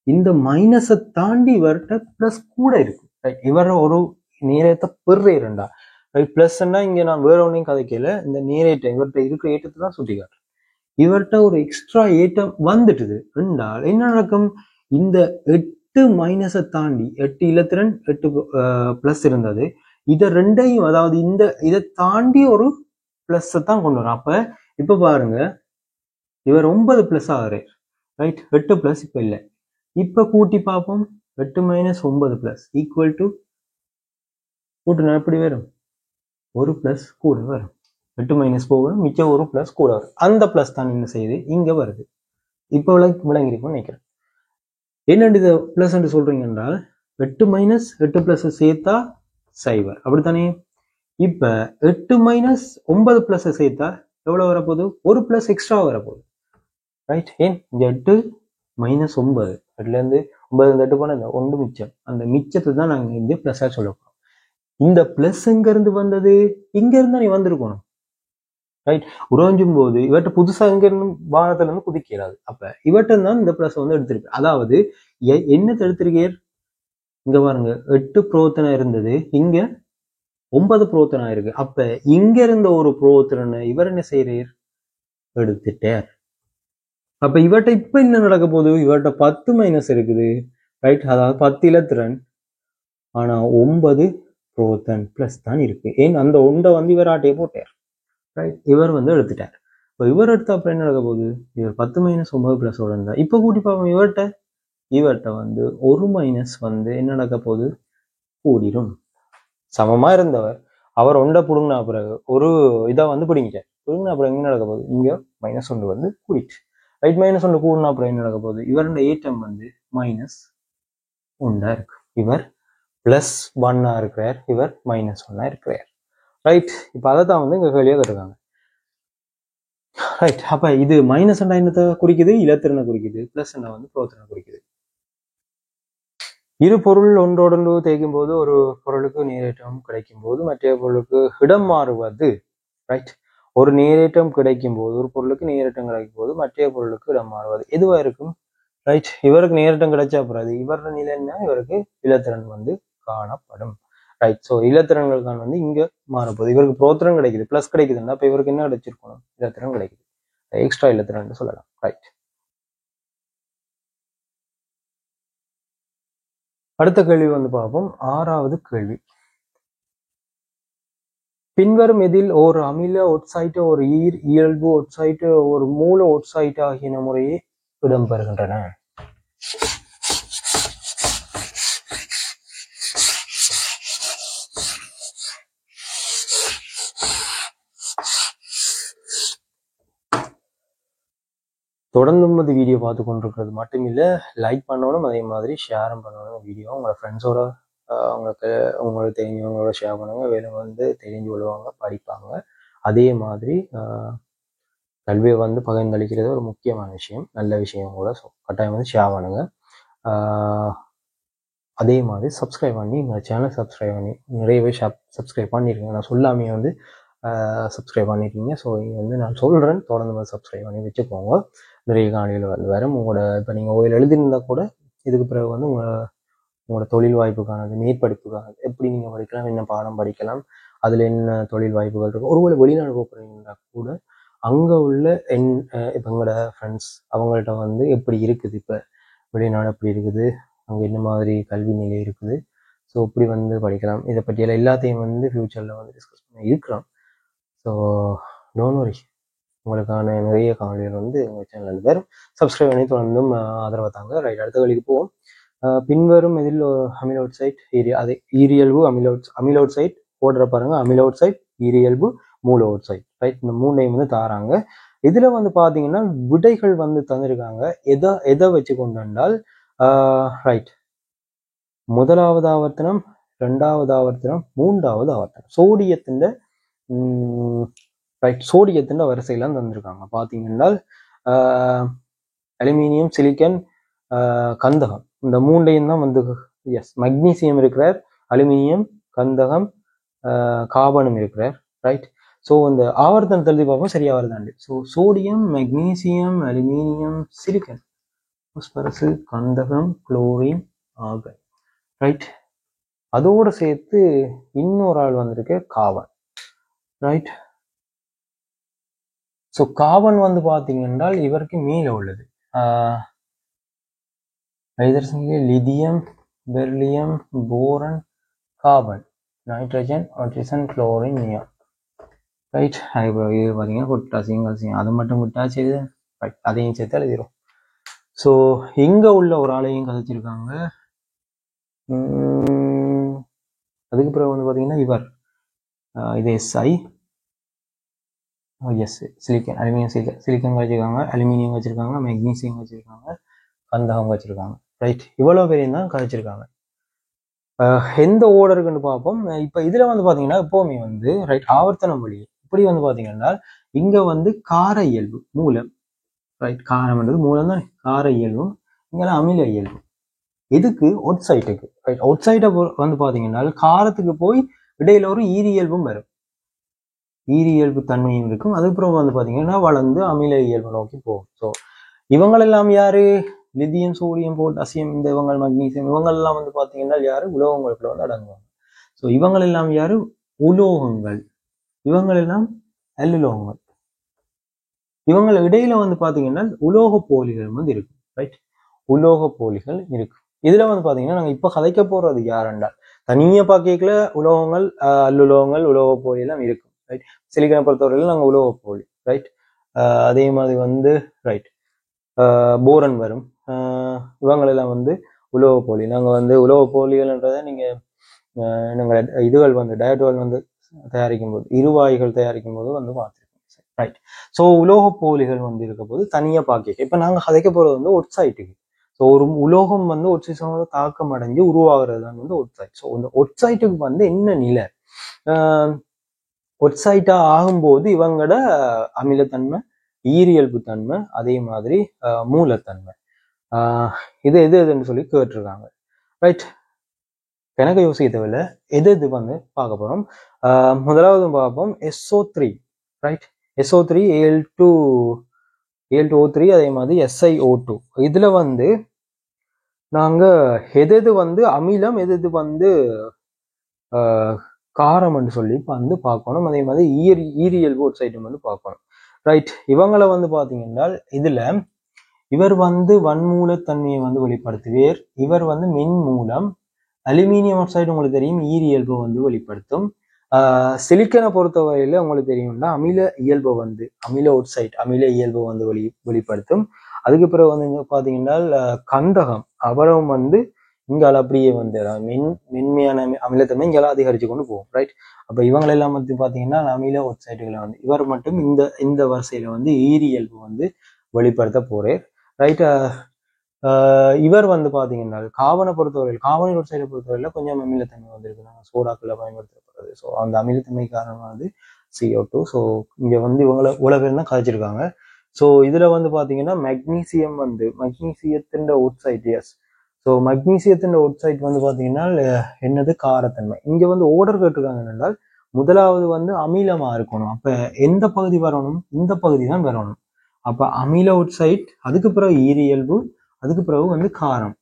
இந்த மைனஸை தாண்டி இவர்கிட்ட பிளஸ் கூட இருக்கு, ரைட்? இவர ஒரு நேரத்தை பெறேன்டா, ரைட்? பிளஸ்ன்னா இங்க நான் வேற ஒன்றையும் கதைக்கல, இந்த நேரேற்றம் இவர்கிட்ட இருக்கிற ஏற்றத்தை தான் சுட்டி காட்டுறேன். இவர்கிட்ட ஒரு எக்ஸ்ட்ரா ஏற்றம் வந்துட்டுது என்றால் என்ன நடக்கும், இந்த 8 மைனஸை தாண்டி 8 இலத்திரன் 8 பிளஸ் இருந்தது, இதை ரெண்டையும், அதாவது இதை தாண்டி ஒரு பிளஸ் தான் கொண்டு வரும். அப்ப இப்ப பாருங்க, இவர் 9 பிளஸ் ஆகுறாரு, ரைட்? 8 பிளஸ் இப்ப இல்லை, இப்ப கூட்டி பார்ப்போம், 8 மைனஸ் 9 பிளஸ் ஈக்குவல் டு, கூட்டுனா எப்படி வரும், ஒரு பிளஸ் கூட வரும், 8 மைனஸ் போகணும், மிச்சம் ஒரு பிளஸ் கூட வரும், அந்த பிளஸ் தான் என்ன செய்யுது இங்க வருது. இப்ப விளங்கிருக்கும்னு நினைக்கிறேன். என்னண்டு இதை பிளஸ் என்று சொல்றீங்க என்றால், 8 மைனஸ் 8 பிளஸ் சேர்த்தா 0, அப்படித்தானே? இப்ப 8 மைனஸ் 9 பிளஸ் சேர்த்தா எவ்வளவு வரப்போகுது, ஒரு பிளஸ் எக்ஸ்ட்ரா வரப்போகுது, ரைட்? ஏன் 8 மைனஸ் 9, அதுல இருந்து 9 8 போன 1 மிச்சம், அந்த மிச்சத்தை தான் நாங்க இங்க பிளஸ்ஸா சொல்ல போறோம். இந்த பிளஸ் எங்க இருந்து வந்தது, இங்க இருந்தா நீ வந்திருக்கணும், ரைட்? உறஞ்சும் போது இவர்கிட்ட புதுசா எங்க இருந்து வானத்துல இருந்து குதிக்கிறாது, அப்ப இவர்கிட்ட தான் இந்த பிளஸ் வந்து எடுத்திருக்கு. அதாவது என்ன எடுத்திருக்கீர், இங்க பாருங்க 8 புரோத்தனா இருந்தது, இங்க 9 புரோத்தனா இருக்கு. அப்ப இங்க இருந்த ஒரு புரோத்தனை இவர் என்ன செய்யறார், எடுத்துட்டார். அப்ப இவர்கிட்ட இப்ப என்ன நடக்க போகுது, இவர்கிட்ட 10 மைனஸ் இருக்குது, ரைட்? அதாவது 10 இலத்திரன், ஆனா 9 புரோத்தன் பிளஸ் தான் இருக்கு. ஏன் அந்த 1 வந்து இவர் ஆட்டையே போட்டார், ரைட்? இவர் வந்து எடுத்துட்டார். இப்போ இவர் எடுத்த அப்புறம் என்ன நடக்க போகுது, இவர் 10 மைனஸ் 9 பிளஸ் இருந்தா இப்ப கூட்டி பார்ப்போம், இவர்கிட்ட வந்து ஒரு மைனஸ் வந்து என்ன நடக்க போகுது, கூடிரும். சமமா இருந்தவர் அவர் 1 புடுங்கினா பிறகு ஒரு இதை வந்து பிடிங்கிட்டார், பிடுங்கினா அப்புறம் என்ன நடக்க போகுது, இங்க மைனஸ் 1 வந்து கூடிட்டு, ரைட்? மைனஸ் 1 கூடினா அப்புறம் என்ன நடக்க போகுது, இவரோட ஏற்றம் வந்து மைனஸ் 1 இருக்கு, இவர் பிளஸ் 1 இருக்கிறார், இவர் மைனஸ் 1 இருக்கிறார், ரைட்? இப்ப அதை தான் வந்து இங்க கேள்வியா கேட்டிருக்காங்க, ரைட்? அப்ப இது மைனஸ் என்னத்தை குறிக்குது, இலத்திறனை குறிக்குது, பிளஸ் வந்து புரோத்திறனை குறிக்குது. இரு பொருள் ஒன்றோடு தேய்க்கும் போது ஒரு பொருளுக்கு நேரேற்றம் கிடைக்கும் போது மற்ற பொருளுக்கு இடம் மாறுவது, ரைட்? ஒரு நேரேற்றம் கிடைக்கும் போது, ஒரு பொருளுக்கு நேரேற்றம் கிடைக்கும் போது மற்ற பொருளுக்கு இடம் மாறுவது எதுவா இருக்கும், ரைட்? இவருக்கு நேரேற்றம் கிடைச்சா போறாது, இவரோட நிலை என்ன, இவருக்கு இலத்திறன் வந்து காணப்படும், ரைட்? ஸோ இலத்திறன்கள் தான் வந்து இங்க மாறப்போகுது. இவருக்கு புரோத்திறன் கிடைக்குது, பிளஸ் கிடைக்குதுன்னா அப்ப இவருக்கு என்ன கிடைச்சிருக்கணும், இலத்திறன் கிடைக்குது, எக்ஸ்ட்ரா இலத்திறன் சொல்லலாம், ரைட்? அடுத்த கேள்வி வந்து பார்ப்போம், 6வது கேள்வி. பின்வரும் இதில் ஒரு அமில ஒட்சைட்டு, ஒரு இயல்பு ஒட்சைட்டு, ஒரு மூல ஒட்சைட்டு ஆகிய முறையே இடம்பெறுகின்றன. தொடர்ந்து வீடியோ பார்த்து கொண்டிருக்கிறது மட்டும் இல்லை, லைக் பண்ணணும், அதே மாதிரி ஷேரும் பண்ணணும். வீடியோ உங்களோட ஃப்ரெண்ட்ஸோட உங்களுக்கு தெரிஞ்சவங்களோட ஷேர் பண்ணுங்க, வேலை வந்து தெரிஞ்சு கொள்வாங்க, படிப்பாங்க. அதே மாதிரி கல்வியை வந்து பகிர்ந்தளிக்கிறது ஒரு முக்கியமான விஷயம், நல்ல விஷயம் கூட. கட்டாயம் வந்து ஷேர் பண்ணுங்க. அதே மாதிரி சப்ஸ்கிரைப் பண்ணி எங்கள் சேனல் சப்ஸ்கிரைப் பண்ணி நிறையவே சப்ஸ்கிரைப் பண்ணியிருக்கீங்க, நான் சொல்லாமே வந்து சப்ஸ்கிரைப் பண்ணியிருக்கீங்க. ஸோ இங்கே வந்து நான் சொல்கிறேன், தொடர்ந்து சப்ஸ்கிரைப் பண்ணி வச்சுக்கோங்க. நிறைய காணொலிகள் வந்து வரும். உங்களோட இப்போ நீங்கள் ஓயில் எழுதியிருந்தா கூட இதுக்கு பிறகு வந்து உங்களை உங்களோட தொழில் வாய்ப்புக்கானது, மேற்படிப்புக்கானது, எப்படி நீங்கள் படிக்கலாம், என்ன பாடம் படிக்கலாம், அதில் என்ன தொழில் வாய்ப்புகள் இருக்கும். ஒருவேளை வெளிநாடு போகிறீங்கன்னா கூட அங்கே உள்ள இப்போ எங்களோட ஃப்ரெண்ட்ஸ் அவங்கள்ட்ட வந்து எப்படி இருக்குது, இப்போ வெளிநாடு எப்படி இருக்குது, அங்கே என்ன மாதிரி கல்வி நிலை இருக்குது, ஸோ இப்படி வந்து படிக்கலாம். இதை பற்றியெல்லாம் எல்லாத்தையும் வந்து ஃப்யூச்சரில் வந்து டிஸ்கஸ் பண்ணி இருக்கிறோம். ஸோ டோன்ட் வரி, உங்களுக்கான நிறைய காணொலிகள் வந்து எங்கள் சேனலில் பேரும் சப்ஸ்கிரைப் பண்ணி தொடர்ந்தும் ஆதரவை தாங்க. ரைட், அடுத்த வழிக்கு போவோம். பின்வரும் இதில் அமிலோட்சைட் அது ஈரியல்பு அமிலோட்சைட் போடுற பாருங்க, அமிலோட்சைட், ஈரியல்பு, மூலோட்சைட். ரைட், இந்த மூணையும் வந்து தாராங்க. இதுல வந்து பாத்தீங்கன்னா விடைகள் வந்து தந்திருக்காங்க. எதை வச்சு கொண்டால் ரைட், முதலாவது ஆவர்த்தனம், இரண்டாவது ஆவர்த்தனம், மூன்றாவது ஆவர்த்தனம் சோடியத்தின் ரைட், சோடியத்தின் வரிசையெல்லாம் தந்திருக்காங்க. பாத்தீங்கன்னா அலுமினியம், சிலிக்கன், கந்தகம், இந்த மூண்டையும் தான் வந்து எஸ், மக்னீசியம் இருக்கிறார், அலுமினியம், கந்தகம், கார்பனும் இருக்கிறார். ரைட், ஸோ இந்த ஆவர்த்தனத்தை எழுதி பார்ப்போம் சரியா வருதாண்டு. So sodium, magnesium, aluminium, silicon, phosphorus, கந்தகம், குளோரின், ஆர்கன். ரைட், அதோடு சேர்த்து இன்னொரு ஆள் வந்திருக்கு கார்பன். ரைட், ஸோ கார்பன் வந்து பார்த்தீங்கன்னா இவருக்கு மேலே உள்ளது lithium, beryllium, boron, carbon, nitrogen, oxygen, chlorine, neon. Right, அதுக்கப்புறம் இது பார்த்தீங்கன்னா பொட்டாசியம், கால்சியம், அதை மட்டும் விட்டாச்சு. ரைட், அதையும் சேர்த்து எழுதிடும். ஸோ இங்கே உள்ள ஒரு ஆளையும் கதைச்சிருக்காங்க. அதுக்கு பிறகு வந்து பார்த்தீங்கன்னா இவர் இது SI, S, silicon, aluminium, silicon வச்சுருக்காங்க, அலுமினியம் வச்சுருக்காங்க, மெக்னீசியம் வச்சுருக்காங்க, கந்தகம் வச்சுருக்காங்க. ரைட், இவ்வளோ பேரையும் தான் கதைச்சிருக்காங்க. எந்த ஓர்டருக்குன்னு பார்ப்போம். இப்போ இதில் வந்து பார்த்தீங்கன்னா எப்போவுமே வந்து ரைட், ஆவர்த்தனம் வழி இப்படி வந்து பார்த்தீங்கன்னா இங்கே வந்து கார இயல்பு மூலம். ரைட், காரம்ன்றது மூலம் தான், கார இயல்பும் இங்கெல்லாம் அமில இயல்பு. எதுக்கு? ஒட்சைட்டுக்கு. ரைட், ஒட்சைட்டை வந்து பார்த்தீங்கன்னா காரத்துக்கு போய் இடையில ஒரு ஈரியல்பும் வரும், ஈரியல்பு தன்மையும் இருக்கும். அதுக்கப்புறம் வந்து பார்த்தீங்கன்னா வளர்ந்து அமில இயல்பு நோக்கி போகும். ஸோ இவங்களெல்லாம் யாரு? லித்தியம், சோடியம், பொட்டாசியம், இந்த இவங்கள், மக்னீசியம், இவங்கெல்லாம் வந்து பார்த்தீங்கன்னா யாரு? உலோகங்களுக்குள்ள வந்து அடங்குவாங்க. ஸோ இவங்கள் எல்லாம் யாரு? உலோகங்கள். இவங்கள் எல்லாம் அல்லுலோகங்கள். இவங்க இடையில வந்து பார்த்தீங்கன்னா உலோக போலிகள் வந்து இருக்கும். ரைட், உலோக போலிகள் இருக்கு. இதுல வந்து பார்த்தீங்கன்னா நாங்கள் இப்போ கதைக்க போறது யாரென்றால் தனியாக பார்க்கல உலோகங்கள், அல்லுலோகங்கள், உலோக போலி எல்லாம் இருக்கும். ரைட், சிலிக்கனை பொறுத்தவரையில நாங்கள் உலோக போலி. ரைட், அதே மாதிரி வந்து ரைட், போரன் வரும். இவங்களெல்லாம் வந்து உலோக போலி. நாங்கள் வந்து உலோக போலிகள்ன்றதை நீங்கள் நாங்கள் இதுகள் வந்து டயட்டுகள் வந்து தயாரிக்கும் போது, இருவாய்கள் தயாரிக்கும் போது வந்து பார்த்துருக்கோம். ரைட், ஸோ உலோக போலிகள் வந்து இருக்க போது தனியாக பார்க்க இப்போ நாங்கள் கதைக்க போகிறது வந்து ஒட்சைட்டுக்கு. ஸோ ஒரு உலோகம் வந்து ஒட்சிசனோட தாக்கம் அடைஞ்சு உருவாகிறது தான் வந்து ஒட்சைட். ஸோ இந்த ஒட்சைட்டுக்கு வந்து என்ன நிலை? ஒட்சைட்டா ஆகும்போது இவங்களோட அமிலத்தன்மை, ஈரியல்பு தன்மை, அதே மாதிரி மூலத்தன்மை, இது எதுன்னு சொல்லி கேட்டிருக்காங்க. ரைட், எனக்கு யோசிக்க தேவையில்ல, எது வந்து பார்க்க போறோம். முதலாவது பார்ப்போம் SO3. ரைட், SO3, Al2O3, அதே மாதிரி SiO2. இதுல வந்து நாங்க எது வந்து அமிலம், எது வந்து காரம்னு சொல்லி வந்து பார்க்கணும். அதே மாதிரி ஈரியல்பு ஒட்சைட்டும் வந்து பார்க்கணும். ரைட், இவங்களை வந்து பார்த்தீங்கன்னா இதுல இவர் வந்து வன்மூலத்தன்மையை வந்து வெளிப்படுத்துவார். இவர் வந்து மின் மூலம். அலுமினியம் ஆக்சைடு உங்களுக்கு தெரியும், ஈரியல்பை வந்து வெளிப்படுத்தும். சிலிக்கனை பொறுத்தவரையில உங்களுக்கு தெரியும்னா அமில இயல்பை வந்து அமில ஒட்சைட், அமில இயல்பை வந்து வெளிப்படுத்தும். அதுக்கு பிறகு வந்து இங்க பாத்தீங்கன்னா கந்தகம், அவரும் வந்து இங்கால அப்படியே வந்து மென்மையான அமிலத்தன்மை இங்கெல்லாம் அதிகரிச்சு கொண்டு போகும். ரைட், அப்ப இவங்களெல்லாம் வந்து பாத்தீங்கன்னா அமில ஒட்சைட்டுகளை வந்து இவர் மட்டும் இந்த வரிசையில வந்து ஈரியல்பு வந்து வெளிப்படுத்த போறார். ரைட், இவர் வந்து பாத்தீங்கன்னா கார்பனை பொறுத்தவரையில், கார்பன் ஒட்சைடை பொறுத்தவரையில கொஞ்சம் அமிலத்தன்மை வந்திருக்கு, நாங்கள் சோடாக்களை பயன்படுத்தப்படுறது. ஸோ அந்த அமிலத்தன்மை காரணமாக வந்து CO2. ஸோ இங்க வந்து இவங்களை இவ்வளவு பேர் தான் கதைச்சிருக்காங்க. ஸோ இதுல வந்து பாத்தீங்கன்னா மெக்னீசியம் வந்து மக்னீசியத்தின் ஒட்சைட். எஸ், ஸோ மக்னீசியத்தின் ஒட்சைட் வந்து பாத்தீங்கன்னா என்னது? காரத்தன்மை. இங்க வந்து ஓர்டர் கேட்டிருக்காங்க என்றால் முதலாவது வந்து அமிலமா இருக்கணும். அப்ப எந்த பகுதி வரணும்? இந்த பகுதி தான் வரணும். அப்ப அமில ஒட்சைட், அதுக்கு பிறகு ஈரியல்பு, அதுக்கு பிறகு வந்து காரம்.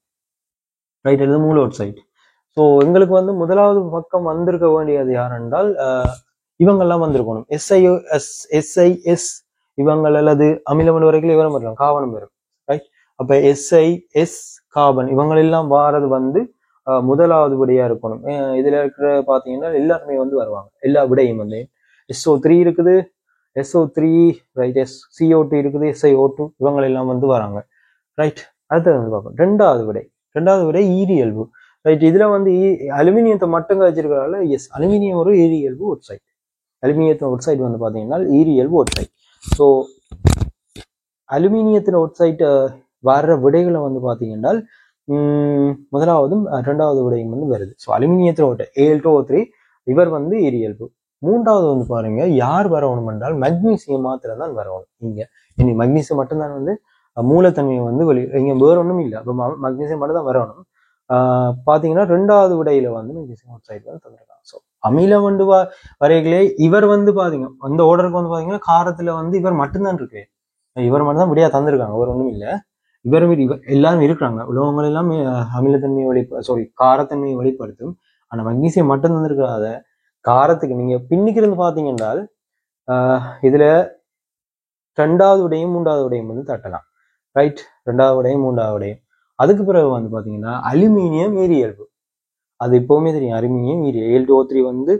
ரைட், இது மூல ஒட்சைட். ஸோ எங்களுக்கு வந்து முதலாவது பக்கம் வந்திருக்க வேண்டியது யார் என்றால் இவங்கெல்லாம் வந்திருக்கணும். எஸ்ஐஎஸ் இவங்கள் அல்லது அமிலம் வரைக்கும் இவரும் வரலாம், காவனம் வரும். ரைட், அப்ப எஸ்ஐஎஸ் கார்பன் இவங்கள் எல்லாம் வாரது வந்து முதலாவது விடையா இருக்கணும். இதுல இருக்கிற பாத்தீங்கன்னா எல்லாருமே வந்து வருவாங்க, எல்லா விடையும் வந்து SO3 இருக்குது, SO3 ரைட், CO2 இருக்குது, SiO2 இவங்க எல்லாம் வந்து வராங்க. ரைட், அடுத்தது வந்து பார்ப்போம் ரெண்டாவது விடை ஈரியல்பு. ரைட், இதுல வந்து அலுமினியத்தை மட்டும் வச்சிருக்கிறதால எஸ், அலுமினியம் ஒரு ஈரியல்பு ஒட்சைட். அலுமினியத்தின் ஒட்சைட் வந்து பாத்தீங்கன்னா ஈரியல்பு ஒட்சைட். ஸோ அலுமினியத்தின் ஒட்சைட் வர்ற விடைகளை வந்து பாத்தீங்கன்னா முதலாவதும் இரண்டாவது விடையும் வந்து வருது. ஸோ அலுமினியத்தின் ஒட்டை Al2O3 இவர் வந்து ஈரியல்பு. மூன்றாவது வந்து பாருங்க யார் வரணும் என்றால் மக்னீசியம் மாத்திரம் தான் வரணும். இங்க இனி மக்னீசியம் மட்டும்தான் வந்து மூலத்தன்மையை வந்து இங்க வேற ஒன்றும் இல்லை. அப்போ மக்னீசியம் மட்டும் தான் வரணும். பாத்தீங்கன்னா ரெண்டாவது விடையில வந்து மக்னீசியம் ஆக்சைடு வந்து தந்திருக்காங்க. ஸோ அமிலம் வந்து வரைகளே இவர் வந்து பாத்தீங்க அந்த ஓர்டருக்கு வந்து பாத்தீங்கன்னா காரத்துல வந்து இவர் மட்டும்தான் இருக்கு, இவர் மட்டும் தான் விடையா தந்திருக்காங்க, வேற ஒன்றும் இல்லை. இவர் எல்லாரும் இருக்கிறாங்க, உலகங்கள் எல்லாமே அமிலத்தன்மையை காரத்தன்மையை வெளிப்படுத்தும். ஆனா மக்னீசியம் மட்டும் தந்திருக்காத காரத்துக்கு நீங்க பின்னிக்கு இருந்து பாத்தீங்க என்றால் இதுல ரெண்டாவது விடையும் மூன்றாவது விடையும் வந்து தட்டலாம். ரைட், ரெண்டாவது விடையும் மூன்றாவது விடையும். அதுக்கு பிறகு வந்து பாத்தீங்கன்னா அலுமினியம் ஈரியல்பு, அது எப்பவுமே தெரியும், அலுமினியம் Al2O3 வந்து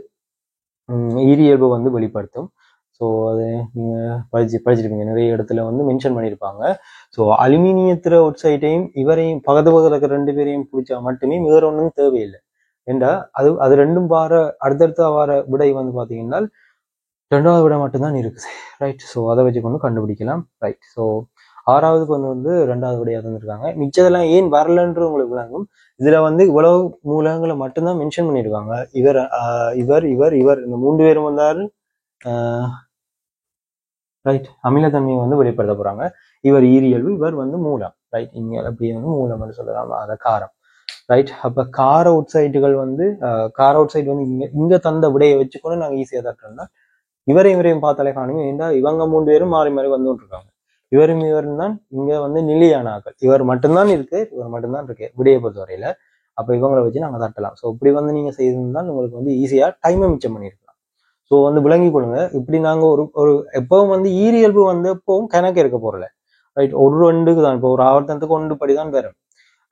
ஈரியல்பு வந்து வெளிப்படுத்தும். ஸோ அது நீங்க படிச்சிருப்பீங்க, நிறைய இடத்துல வந்து மென்ஷன் பண்ணியிருப்பாங்க. ஸோ அலுமினியத்திர ஒட்சைட்டையும் இவரையும் பக்கத்துல இருக்கிற ரெண்டு பேரையும் பிடிச்சா மட்டுமே வேற ஒன்றும் தேவையில்லை. ஏண்டா அது ரெண்டும் அடுத்தடுத்த வார விடை வந்து பாத்தீங்கன்னா ரெண்டாவது விடை மட்டும்தான் இருக்குது. ரைட், ஸோ அதை வச்சு கொண்டு கண்டுபிடிக்கலாம். ரைட், ஸோ ஆறாவதுக்கு வந்து ரெண்டாவது விடையா தந்திருக்காங்க. மிச்சதெல்லாம் ஏன் வரலன்று உங்களுக்கு விளங்கும். இதுல வந்து இவ்வளவு மூலங்களை மட்டும்தான் மென்ஷன் பண்ணியிருக்காங்க. இவர் இந்த மூன்று பேரும் வந்தாரு ரைட், அமிலத்தன்மையை வந்து வெளிப்படுத்த போறாங்க. இவர் ஈரியல்பு, இவர் வந்து மூலம். ரைட், இங்க அப்படியே வந்து மூலம் சொல்லலாம், அத காரம். ரைட், அப்ப கார அவுட்சைட்டுகள் வந்து கார அவுட்சைட் வந்து இங்க தந்த விடையை வச்சுக்கொண்டு நாங்க ஈஸியா தட்டோம்னா இவரையும் பார்த்தாலே காணுமே. ஏண்டா இவங்க மூன்று பேரும் மாறி மாறி வந்துட்டு இருக்காங்க. இவரும் தான் இங்க வந்து நிலையான ஆக்கள், இவர் மட்டும்தான் இருக்கு விடையை பொறுத்தவரையில. அப்ப இவங்களை வச்சு நாங்க தட்டலாம். ஸோ இப்படி வந்து நீங்க செய்திருந்தால் உங்களுக்கு வந்து ஈஸியா டைமை மிச்சம் பண்ணிருக்கலாம். ஸோ வந்து விளங்கி கொடுங்க. இப்படி நாங்க ஒரு எப்பவும் வந்து ஈரியல்பு வந்து எப்பவும் கணக்கு இருக்க போறல. ரைட், ஒரு ரெண்டுக்கு தான், இப்போ ஒரு ஆவர்த்தனத்துக்கு ஒன்று படிதான் வரும்.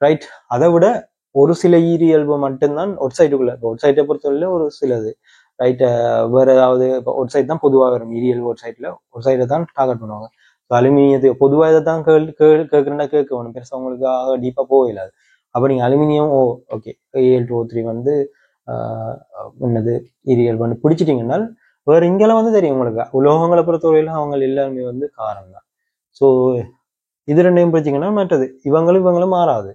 ரைட், அதை விட ஒரு சில ஈரியல்பு மட்டும்தான் ஒட்சைட்டுக்குள்ள, இப்போ ஒட்சைட்டை பொறுத்தவரையில ஒரு சிலது ரைட் வேற ஏதாவது இப்போ ஒட்சைட் தான் பொதுவாக வரும். ஈரியல்பு ஒட்சைட்டை தான் டார்கெட் பண்ணுவாங்க. அலுமினியத்துக்கு பொதுவாக இதை தான் கேட்கணும்னா கேட்க வேணும், பெருசாக உங்களுக்கு டீப்பா போயிடாது. அப்ப நீங்க அலுமினியம் ஓகே Al2O3 வந்து என்னது ஈரியல்பு வந்து பிடிச்சிட்டீங்கன்னா வேற இங்கெல்லாம் வந்து தெரியும் உங்களுக்கு. உலோகங்களை பொறுத்தவரையில அவங்க எல்லாருமே வந்து காரம் தான். ஸோ இது ரெண்டையும் பிடிச்சிங்கன்னா மற்றது இவங்களும் மாறாது.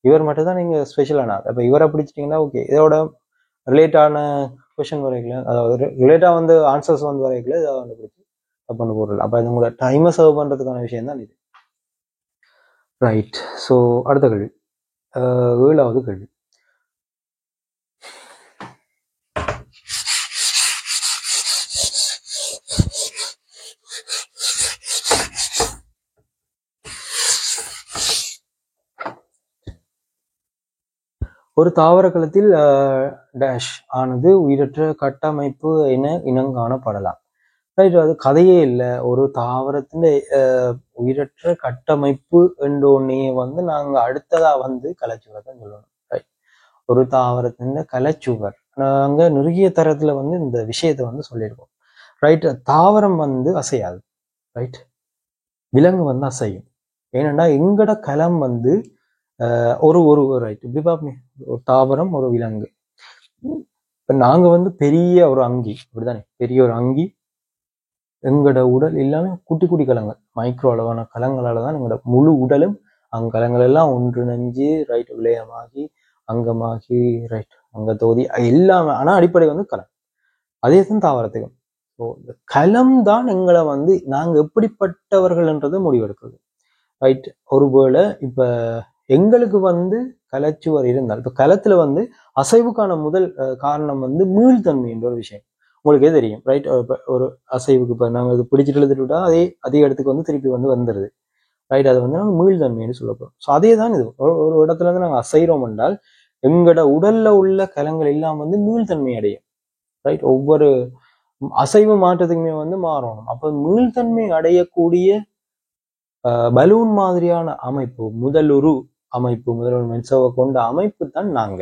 இவர் மட்டும் தான் நீங்க ஸ்பெஷலான. அப்ப இவரை பிடிச்சிட்டீங்கன்னா ஓகே. இதோட ரிலேட்டான கொஸ்டின் வரைக்கல, அதாவது ரிலேட்டா வந்து ஆன்சர்ஸ் வந்து வரைக்கல, இதை வந்து பிடிச்சி பண்ண போறல. அப்ப இது உங்களோட டைமை சர்வ் பண்றதுக்கான விஷயம் தான் இது. ரைட், ஸோ அடுத்த கேள்வி, 7வது கேள்வி. ஒரு தாவர களத்தில் டேஷ் ஆனது உயிரற்ற கட்டமைப்பு என இனங்காணப்படலாம். ரைட், அது கதையே இல்லை. ஒரு தாவரத்தின் உயிரற்ற கட்டமைப்பு என்றொன்னே வந்து நாங்க அடுத்ததா வந்து கலைச்சுவர் தான் சொல்லணும். ரைட், ஒரு தாவரத்தின் கலைச்சுவர் நாங்க நெருங்கிய தரத்துல வந்து இந்த விஷயத்த வந்து சொல்லியிருக்கோம். ரைட், தாவரம் வந்து அசையாது. ரைட், விலங்கு வந்து அசையும். ஏனென்னா எங்கட களம் வந்து ஒரு ரைட் இப்படி பார்ப்போமே, ஒரு தாவரம் ஒரு விலங்கு. இப்ப நாங்க வந்து பெரிய ஒரு அங்கி, அப்படித்தானே, பெரிய ஒரு அங்கி. எங்கட உடல் எல்லாமே குட்டி குட்டி கலங்கள், மைக்ரோ அளவான கலங்களால தான் எங்களோட முழு உடலும் கலங்கள் எல்லாம் ஒன்றிணைஞ்சு ரைட் விளையமாகி அங்கமாகி ரைட் அங்க தொகுதி எல்லாமே. ஆனா அடிப்படை வந்து களம். அதே தான் தாவரத்துக்கும். ஸோ இந்த களம் தான் எங்களை வந்து நாங்க எப்படிப்பட்டவர்கள்ன்றதை முடிவெடுக்குது. ரைட், ஒருவேளை இப்ப எங்களுக்கு வந்து கலைச்சுவர் இருந்தால், இப்ப களத்துல வந்து அசைவுக்கான முதல் காரணம் வந்து மீள்தன்மை என்ற ஒரு விஷயம் உங்களுக்கே தெரியும். ரைட், ஒரு அசைவுக்கு இப்ப நாங்க இது பிடிச்சிட்டு எழுதிட்டு அதே இடத்துக்கு வந்து திருப்பி வந்து வந்துடுது. ரைட். அது வந்து நாங்கள் மீள்தன்மைன்னு சொல்லப்போம். ஸோ அதே தான் இது. ஒரு இடத்துல இருந்து நாங்கள் அசைகிறோம் என்றால் எங்களோட உடல்ல உள்ள கலங்கள் எல்லாம் வந்து மீள்தன்மை அடையும். ரைட். ஒவ்வொரு அசைவு மாற்றத்துக்குமே வந்து மாறணும். அப்போ மீள்தன்மை அடையக்கூடிய பலூன் மாதிரியான அமைப்பு, முதலுரு அமைப்பு, முதலுரு மென்சவை கொண்ட அமைப்பு தான் நாங்க.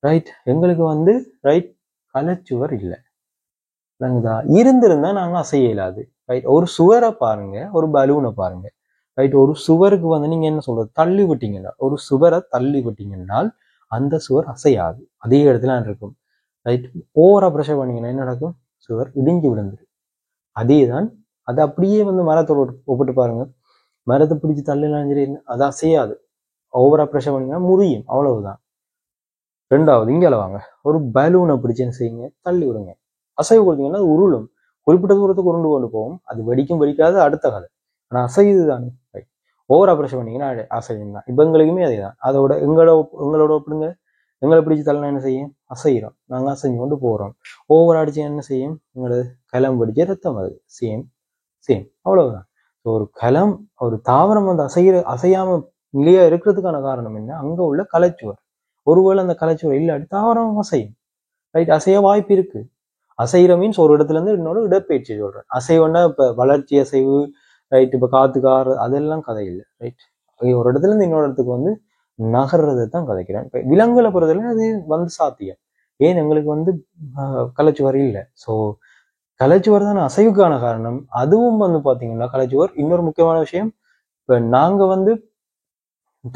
ரைட். எங்களுக்கு வந்து ரைட் கலச்சுவர் இல்லை. இருந்திருந்தா நாங்க அசைய இயலாது. ரைட். ஒரு சுவரை பாருங்க, ஒரு பலூனை பாருங்க. ரைட். ஒரு சுவருக்கு வந்து நீங்க என்ன சொல்றது, தள்ளி விட்டீங்கன்னா, ஒரு சுவரை தள்ளி விட்டீங்கன்னா அந்த சுவர் அசையாது, அதே இடத்துல இருக்கும். ரைட். ஓவரா ப்ரெஷர் பண்ணீங்கன்னா என்ன நடக்கும், சுவர் இடிஞ்சு விழுந்துரு. அதே தான் அது அப்படியே வந்து மரத்தோட ஒப்பிட்டு பாருங்க. மரத்தை பிடிச்சி தள்ளலாம் சரி, அது அசையாது. ஓவரா ப்ரெஷர் பண்ணீங்கன்னா முறியும், அவ்வளவுதான். ரெண்டாவது இங்கே வாங்க, ஒரு பலூனை பிடிச்சு என்ன செய்யுங்க, தள்ளி விடுங்க. அசைவு கொடுத்தீங்கன்னா அது உருளும், குறிப்பிட்ட தூரத்துக்கு உருண்டு கொண்டு போகும். அது வெடிக்கும் வெடிக்காது அடுத்த கதை, ஆனா அசையுது தானே. ரைட். ஓவர் ஆப்ரேஷன் பண்ணீங்கன்னா அசையும் தான். இப்போ எங்களுக்குமே அதே தான். அதோட எங்களோட ஒப்பிடுங்க. எங்களை பிடிச்சி தள்ளனா என்ன செய்யும், அசைகிறோம். நாங்கள் அசைஞ்சு கொண்டு போகிறோம். ஓவர் அடிச்சு என்ன செய்யும், எங்களோட களம் பிடிச்சி ரத்தம் வருது. சேம் சேம், அவ்வளவுதான். ஒரு களம், ஒரு தாவரம் வந்து அசையாம நிலையா இருக்கிறதுக்கான காரணம் என்ன, அங்க உள்ள கலைச்சுவர். ஒருவேளை அந்த கலைச்சுவர் இல்லாட்டி தாவரம் அசையும். ரைட். அசைய வாய்ப்பு இருக்கு. அசைகிற மீன்ஸ் ஒரு இடத்துல இருந்து இன்னொரு இடப்பெயர்ச்சி சொல்றேன். அசைவுன்னா இப்ப வளர்ச்சி அசைவு, ரைட். இப்ப காத்து காறு அதெல்லாம் கதை இல்லை. ரைட். ஒரு இடத்துல இருந்து இன்னொரு இடத்துக்கு வந்து நகர்றதை தான் கதைக்கிறேன். இப்ப விலங்குகளை பொறுத்தவரை அது வந்து சாத்தியம். ஏன் எங்களுக்கு வந்து கலைச்சுவர் இல்லை. ஸோ கலைச்சுவர் தான் அசைவுக்கான காரணம். அதுவும் வந்து பாத்தீங்கன்னா கலைச்சுவர் இன்னொரு முக்கியமான விஷயம். இப்ப நாங்க வந்து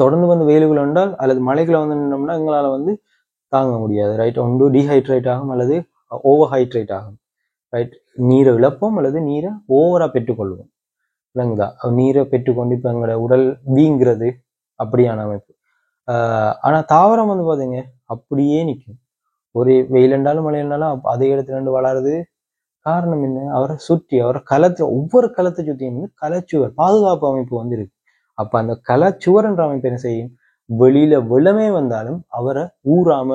தொடர்ந்து வந்து வெயிலுக்குள்ள வந்தால் அல்லது மழைக்குள்ள வந்து நின்றோம்னா எங்களால வந்து தாங்க முடியாது. ரைட். ஒன்று டீஹைட்ரேட் ஆகும் அல்லது ஓவர் ஹைட்ரேட் ஆகும். ரைட். நீரை இழப்போம் அல்லது நீரை ஓவரா பெற்றுக்கொள்வோம். விளங்குதா. நீரை பெற்றுக்கொண்டு இப்ப எங்களோட உடல் வீங்கிறது, அப்படியான அமைப்பு. ஆனா தாவரம் வந்து பாத்தீங்க அப்படியே நிற்கும். ஒரு வெயில் இருந்தாலும் மழை இருந்தாலும் அதே இடத்துல இருந்து வளருது. காரணம் என்ன, அவரை சுற்றி அவரை களத்தை, ஒவ்வொரு களத்தை சுற்றியும் வந்து கலைச்சுவர் பாதுகாப்பு அமைப்பு வந்து இருக்கு. அப்ப அந்த கலைச்சுவர் என்ற அமைப்பு என்ன செய்யும், வெளியில வெள்ளமே வந்தாலும் அவரை ஊறாம,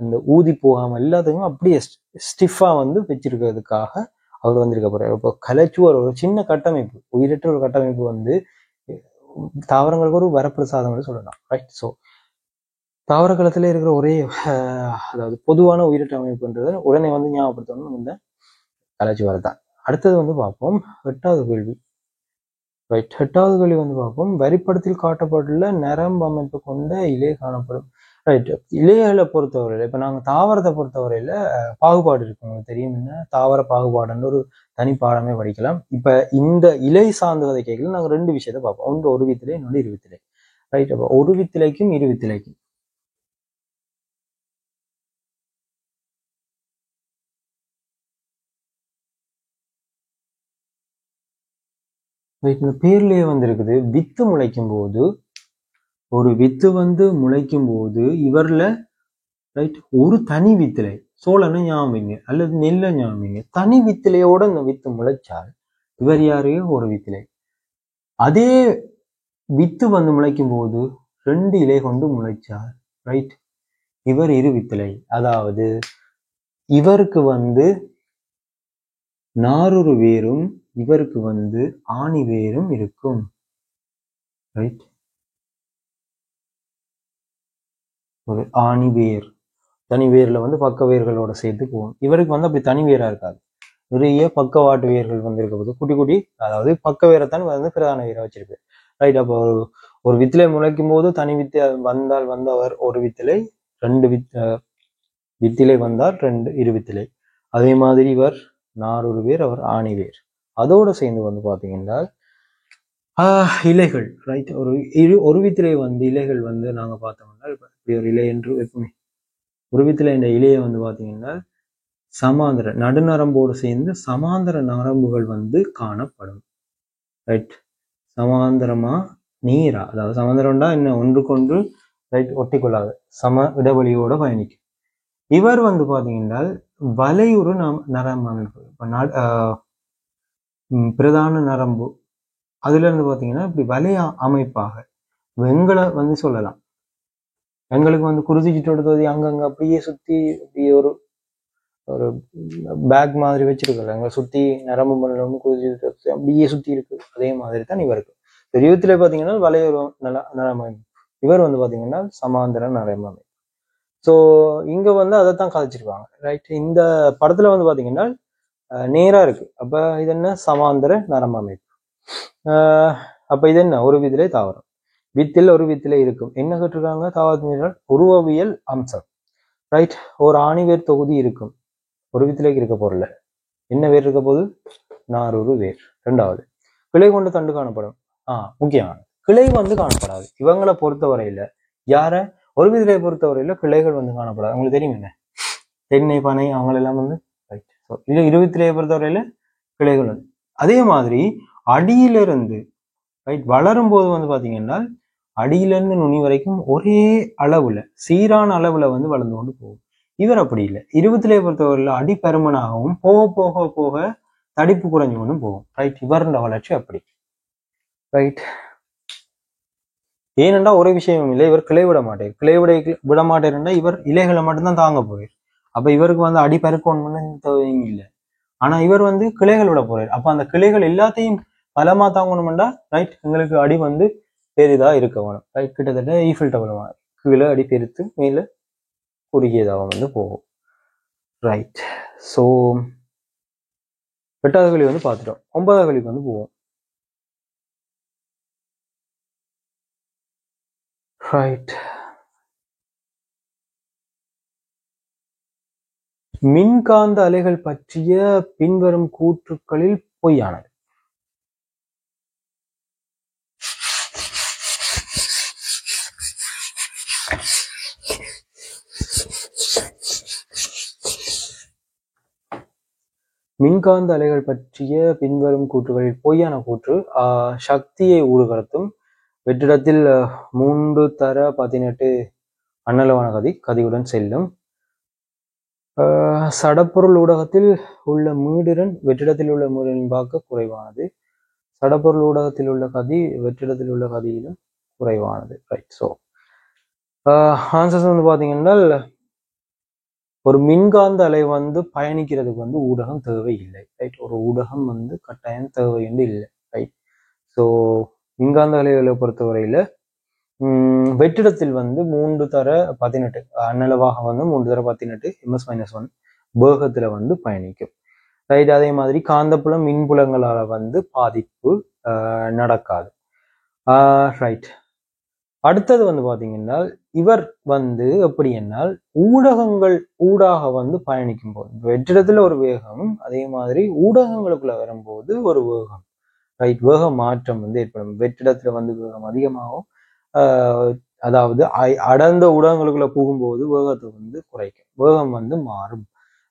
அந்த ஊதி போகாம எல்லாத்துக்கும் அப்படியே ஸ்டிஃபா வந்து வச்சிருக்கிறதுக்காக அவர் வந்திருக்க போறாரு. இப்போ கலைச்சுவர் ஒரு சின்ன கட்டமைப்பு, உயிரற்ற ஒரு கட்டமைப்பு வந்து தாவரங்களுக்கு ஒரு வரப்பிரசாதம் சொல்லலாம். ரைட். ஸோ தாவர களத்துல இருக்கிற ஒரே அதாவது பொதுவான உயிரற்ற அமைப்புன்றது உடனே வந்து ஞாபகப்படுத்தணும் இந்த கலைச்சுவர் தான். அடுத்தது வந்து பார்ப்போம் 8வது கேள்வி. ரைட். 8வது கேள்வி வந்து பார்ப்போம். வரிப்படத்தில் காட்டப்பட்டுள்ள நரம்பு அமைப்பு கொண்ட இலை காணப்படும். ரைட். இலைகளை பொறுத்தவரையில இப்ப நாங்க தாவரத்தை பொறுத்தவரையில பாகுபாடு இருக்கு. உங்களுக்கு தெரியும் என்ன, தாவர பாகுபாடுன்னு ஒரு தனி பாடமே படிக்கலாம். இப்ப இந்த இலை சார்ந்ததை கேட்கல நாங்க ரெண்டு விஷயத்த பார்ப்போம். ஒன்று ஒரு வித்திலை, இன்னொன்று இருவித்திலை. ரைட். அப்ப ஒரு வித்திலைக்கும் இருவித்திலைக்கும் இந்த பேர்லயே வந்து இருக்குது. வித்து முளைக்கும் போது, ஒரு வித்து வந்து முளைக்கும் போது இவர்ல ரைட் ஒரு தனி வித்திலை, சோளனை ஞாபகங்க அல்லது நெல்லை ஞாபகங்க, தனி வித்திலையோட இந்த வித்து முளைச்சால் இவர் யாரு, ஒரு வித்திலை. அதே வித்து வந்து முளைக்கும் போது 2 இலை கொண்டு முளைச்சால் ரைட் இவர் இரு வித்திலை. அதாவது இவருக்கு வந்து நாரொரு வேரும் இவருக்கு வந்து ஆணி வேரும் இருக்கும். ரைட். ஒரு ஆணி வேர், தனி வேர்ல வந்து பக்க வேர்களோட சேர்த்து போகும். இவருக்கு வந்து அப்படி தனி வேரா இருக்காது, நிறைய பக்கவாட்டு வேர்கள் வந்து இருக்க போது குட்டி குட்டி, அதாவது பக்க வேரைத்தான் வந்து பிரதான வேரை வச்சிருக்கு. ரைட். அப்போ ஒரு வித்திலை முளைக்கும் போது தனி வித்தை வந்தால் வந்து அவர் ஒரு வித்திலை, 2 வித்திலை வந்தால் 2 இரு வித்திலை. அதே மாதிரி இவர் நாரொரு வேர், அவர் ஆணி வேர். அதோட சேர்ந்து வந்து பாத்தீங்கன்னா இலைகள். ரைட். ஒரு வித்திலை வந்து இலைகள் வந்து நாங்க பார்த்தோம்னா இப்படி ஒரு இலை என்று எப்பவுமே ஒரு வித்திலை இந்த இலையை வந்து பாத்தீங்கன்னா சமாந்தர நடுநரம்போடு சேர்ந்து சமாந்தர நரம்புகள் வந்து காணப்படும். ரைட். சமாந்தரமா நீரா, அதாவது சமாந்தரம்டா என்ன, ஒன்றுக்கொன்று ரைட் ஒட்டிக்கொள்ளாது, சம இடைவெளியோட பயணிக்கும். இவர் வந்து பாத்தீங்கன்னா வலையுறு நரம்பு அமைப்பு. இப்ப பிரதான நரம்பு அதுல இருந்து பாத்தீங்கன்னா இப்படி வலைய அமைப்பாக எங்களை வந்து சொல்லலாம். எங்களுக்கு வந்து குருதி சுற்றோட தொகுதி அங்கங்க அப்படியே சுத்தி அப்படியே ஒரு ஒரு பேக் மாதிரி வச்சிருக்கல, எங்களை சுத்தி நரம்பு மண்டலம் குருதி அப்படியே சுத்தி இருக்கு. அதே மாதிரி தான் இவருக்கு தெரிவத்திலே பார்த்தீங்கன்னா வளையுற நரம்பமைப்பு. இவர் வந்து பார்த்தீங்கன்னா சமாந்தர நரம்பமைப்பு. ஸோ இங்க வந்து அதைத்தான் கதைச்சிருக்காங்க. ரைட். இந்த படத்துல வந்து பார்த்தீங்கன்னா நேரா இருக்கு. அப்ப இது என்ன? சமாந்தர நரம்பமைப்பு. அப்ப இது என்ன? ஒரு விதிலே தாவரம். வித்தில் ஒரு வித்திலே இருக்கும். என்ன கேட்டிருக்காங்க? தாவரத்தின் உருவவியல் அம்சம். ரைட். ஒரு ஆணிவேர் தொகுதி இருக்கும். ஒரு வித்திலேக்கு இருக்க பொருள் என்ன வேர் இருக்க போது? நாரூறு வேர். ரெண்டாவது, கிளை கொண்டு தண்டு காணப்படும். முக்கியமான கிளை வந்து காணப்படாது. இவங்களை பொறுத்தவரையில யார? ஒரு விதிலை பொறுத்தவரையில கிளைகள் வந்து காணப்படாது. உங்களுக்கு தெரியும் என்ன? தென்னை, பனை அவங்களெல்லாம் வந்து ரைட். ஸோ இது இருபத்திலேயே பொறுத்தவரையில கிளைகள் வந்து அதே மாதிரி அடியிலிருந்து ரைட் வளரும் போது வந்து பாத்தீங்கன்னா அடியிலிருந்து நுனி வரைக்கும் ஒரே அளவுல சீரான அளவுல வந்து வளர்ந்து கொண்டு போகும். இவர் அப்படி இல்லை. இருபத்திலேயே பொறுத்தவரையில அடி பருமனாகவும் போக போக போக தடிப்பு குறைஞ்சு கொண்டும் போகும். ரைட். இவருடைய வளர்ச்சி அப்படி. ரைட். ஏனென்றா ஒரு விஷயம் இல்லை, இவர் கிளை விட மாட்டார். கிளை விட மாட்டேன்னா இவர் இலைகளை மட்டும்தான் தாங்க போறார். அப்ப இவருக்கு வந்து அடி பருக்கணும்னு தேவையும் இல்லை. ஆனா இவர் வந்து கிளைகள் விட போறார். அப்ப அந்த கிளைகள் எல்லாத்தையும் பலமா தாங்கணும்டா ரைட் எங்களுக்கு அடி வந்து பெரிதா இருக்க வேணும். ரைட். கிட்டத்தட்ட ஈஃபில் டவர் மாதிரி கீழே அடி பெருத்து மேல குறுகியதாக வந்து போகும். ரைட். ஸோ 8வது கேள்வி வந்து பார்த்துட்டோம். 9வது கேள்விக்கு வந்து போவோம். ரைட். மின்காந்த அலைகள் பற்றிய பின்வரும் கூற்றுக்களில் பொய்யானது. மின்காந்த அலைகள் பற்றிய பின்வரும் கூற்றுகளில் பொய்யான கூற்று. சக்தியை ஊடுகடத்தும் வெற்றிடத்தில் 3·18 அன்னளவான கதியுடன் செல்லும். சடப்பொருள் ஊடகத்தில் உள்ள மீடிரன் வெற்றிடத்தில் உள்ள மீடிரன் பார்க்க குறைவானது. சடப்பொருள் ஊடகத்தில் உள்ள கதி வெற்றிடத்தில் உள்ள கதியிலும் குறைவானது. ரைட். ஸோ ஆன்சர்ஸ் வந்து பாத்தீங்கன்னா ஒரு மின்காந்த அலை வந்து பயணிக்கிறதுக்கு வந்து ஊடகம் தேவையில்லை. ரைட். ஒரு ஊடகம் வந்து கட்டாயம் தேவை என்று இல்லை. ரைட். ஸோ மின்காந்த அலைகளை பொறுத்தவரையில வெற்றிடத்தில் வந்து 3·18 அன்னளவாக வந்து 3·18 ms-1 வேகத்துல வந்து பயணிக்கும். ரைட். அதே மாதிரி காந்தப்புலம் மின்புலங்களால வந்து பாதிப்பு நடக்காது. ரைட். அடுத்தது வந்து பாத்தீங்கன்னா இவர் வந்து எப்படி என்னால் ஊடகங்கள் ஊடாக வந்து பயணிக்கும் போது வெற்றிடத்துல ஒரு வேகம், அதே மாதிரி ஊடகங்களுக்குள்ள வரும்போது ஒரு வேகம். ரைட். வேக மாற்றம் வந்து ஏற்படும். வெற்றிடத்துல வந்து வேகம் அதிகமாகும். அதாவது அடர்ந்த ஊடகங்களுக்குள்ள போகும்போது வேகத்தை வந்து குறைக்கும். வேகம் வந்து மாறும்.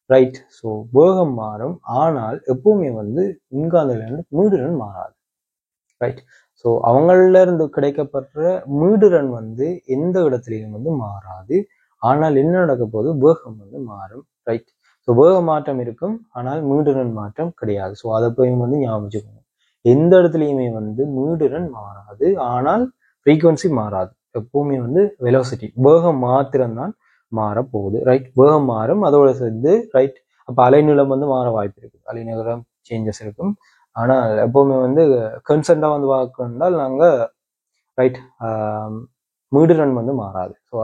ரைட். ஸோ வேகம் மாறும். ஆனால் எப்பவுமே வந்து மின்காந்த மீடுரன் மாறாது. ரைட். ஸோ அவங்கள இருந்து கிடைக்கப்படுற மீடுரன் வந்து எந்த இடத்துலையும் வந்து மாறாது. ஆனால் என்ன நடக்க போது வேகம் வந்து மாறும். ரைட். ஸோ வேக மாற்றம் இருக்கும், ஆனால் மீடுரன் மாற்றம் கிடையாது. ஸோ அதை போய் வந்து ஞாபகம் வச்சுக்கோங்க. எந்த இடத்துலையுமே வந்து மீடுரன் மாறாது, ஆனால் ஃப்ரீக்வன்சி மாறாது. எப்பவுமே வந்து வெலோசிட்டி வேகம் மாத்திரம்தான் மாறப்போகுது. ரைட். வேகம் மாறும், அதோட சேர்ந்து ரைட். அப்ப அலைநீளம் வந்து மாற வாய்ப்பு இருக்கு. அலைநீளம் சேஞ்சஸ் இருக்கும். ஆனால் எப்பவுமே வந்து கன்சென்டா வந்து பார்க்கணும்னால் நாங்க ரைட் மீடுரன் வந்து மாறாது. ஸோ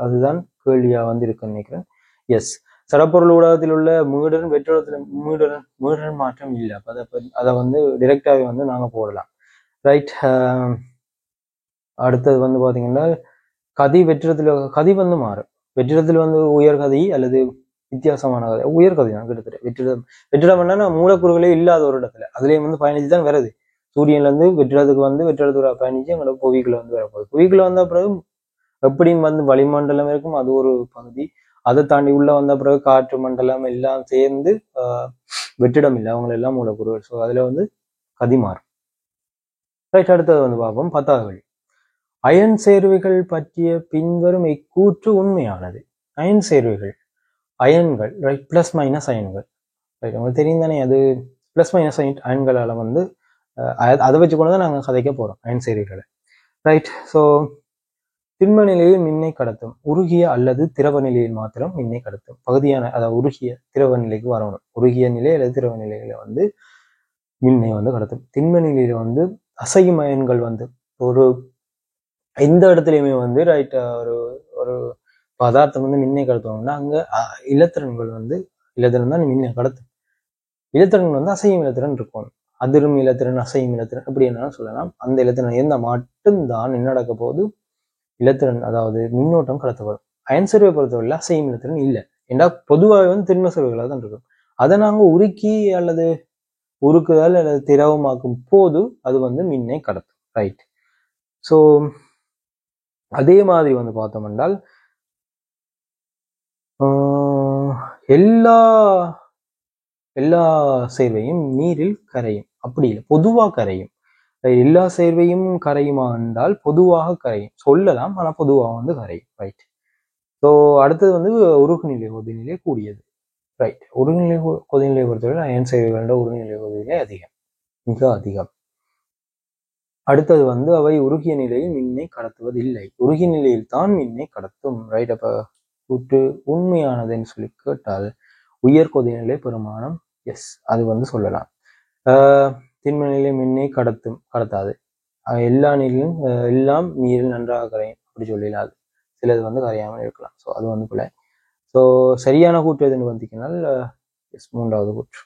அதுதான் கேள்வியா வந்து இருக்குன்னு நினைக்கிறேன். எஸ். சடப்பொருள் ஊடகத்தில் உள்ள மீடுரன் வெற்றிடத்துல மீடுரன் மாற்றம் இல்லை. அப்ப அதை வந்து டிரெக்டாவே வந்து நாங்க போடலாம். ரைட். அடுத்தது வந்து பாத்தீங்கன்னா கதி வந்து மாறும். வெற்றிடத்தில் வந்து உயர்கதி அல்லது வித்தியாசமான கதை உயர்கதி தான் கிட்டத்தட்ட. வெற்றிடம் என்னன்னா மூலக்கூறுகளே இல்லாத ஒரு இடத்துல அதுலயும் வந்து பயணிச்சு தான் வருது. சூரியன்ல இருந்து வெற்றிடத்துக்கு வந்து வெற்றிடத்துக்கு பயணிச்சு எங்களோட புவிக்குள்ள வந்து வரப்போகுது. புவிக்குள்ள வந்த பிறகு எப்படியும் வந்து வளிமண்டலம் இருக்கும், அது ஒரு பகுதி. அதை தாண்டி உள்ள வந்த பிறகு காற்று மண்டலம் எல்லாம் சேர்ந்து வெற்றிடம் இல்லை, அவங்க எல்லாம் மூலக்கூறுகள். ஸோ அதுல வந்து கதி மாறும். ரைட். அடுத்தது வந்து பார்ப்போம். 10வது கேள்வி. அயன் சேர்வைகள் பற்றிய பின்வரும் இக்கூற்று உண்மையானது. அயன் சேர்வைகள் அயன்கள் ரைட். பிளஸ் மைனஸ் அயன்கள். ரைட். உங்களுக்கு தெரியும் தானே, அது பிளஸ் மைனஸ் அயன்களால வந்து அதை வச்சு கொண்டு தான் நாங்கள் கதைக்க போறோம் அயன் சேர்வைகளை. ரைட். ஸோ திண்ம நிலையில் மின்னை கடத்தும். உருகிய அல்லது திரவ நிலையில் மாத்திரம் மின்னை கடத்தும். பகுதியான அதாவது உருகிய திரவ நிலைக்கு வரணும். உருகிய நிலை அல்லது திரவ நிலையில வந்து மின்னை வந்து கடத்தும். திண்ம நிலையில வந்து அசையும் அயன்கள் வந்து ஒரு எந்த இடத்துலையுமே வந்து ரைட் ஒரு ஒரு பதார்த்தம் வந்து மின்னை கடத்துவாங்கன்னா அங்க இலத்திரன்கள் வந்து இலத்திரன் தான் மின்னை கடத்தும். இலத்திரன் வந்து அசையும் இலத்திரன் இருக்கும். அதிரும் இலத்திரன் அசையும் இலத்திரன் அப்படி என்னன்னு சொல்லலாம். அந்த இலத்திரன் எந்த மட்டும்தான் என்ன நடக்க போது இலத்திரன் அதாவது மின்னோட்டம் கடத்தப்படும். அயன் செறிவை பொறுத்தவரையில் அசையும் இலத்திரன் இல்லை. ஏன்னா பொதுவாக வந்து திண்ம செறிவுகளாக தான் இருக்கும். அதை நாங்க உருக்கி அல்லது உருக்குதல் அல்லது திரவமாக்கும் போது அது வந்து மின்னை கடத்தும். ரைட். ஸோ அதே மாதிரி வந்து பார்த்தோம் என்றால் எல்லா எல்லா சேர்வையும் நீரில் கரையும். அப்படி இல்லை, பொதுவாக கரையும். எல்லா சேர்வையும் கரையுமா என்றால் பொதுவாக கரையும் சொல்லலாம், ஆனால் பொதுவாக வந்து கரையும். ரைட். ஸோ அடுத்தது வந்து உருகுநிலை கொதிநிலை கூடியது. ரைட். உருகுநிலை கொதிநிலை பொறுத்தவரை அயன் சேர்வைகளோட உருகுநிலை கொதிநிலை அதிகம், மிக அதிகம். அடுத்தது வந்து அவை உருகிய நிலையில் மின்னை கடத்துவதில்லை. உருகிய நிலையில் தான் மின்னை கடத்தும். ரைட். அப்ப கூற்று உண்மையானதுன்னு சொல்லி கேட்டால் உயர் கொதிநிலை பெருமானம் எஸ், அது வந்து சொல்லலாம். திண்ம நிலை மின்னை கடத்தாது. எல்லா நீரிலும் எல்லாம் நீரில் நன்றாக கரையும் அப்படி சொல்லலாது. சிலது வந்து கரையாமல் இருக்கலாம். ஸோ அது வந்து பிள்ளை. ஸோ சரியான கூற்று எதுன்னு பார்த்தீங்கன்னா எஸ், மூன்றாவது கூற்று.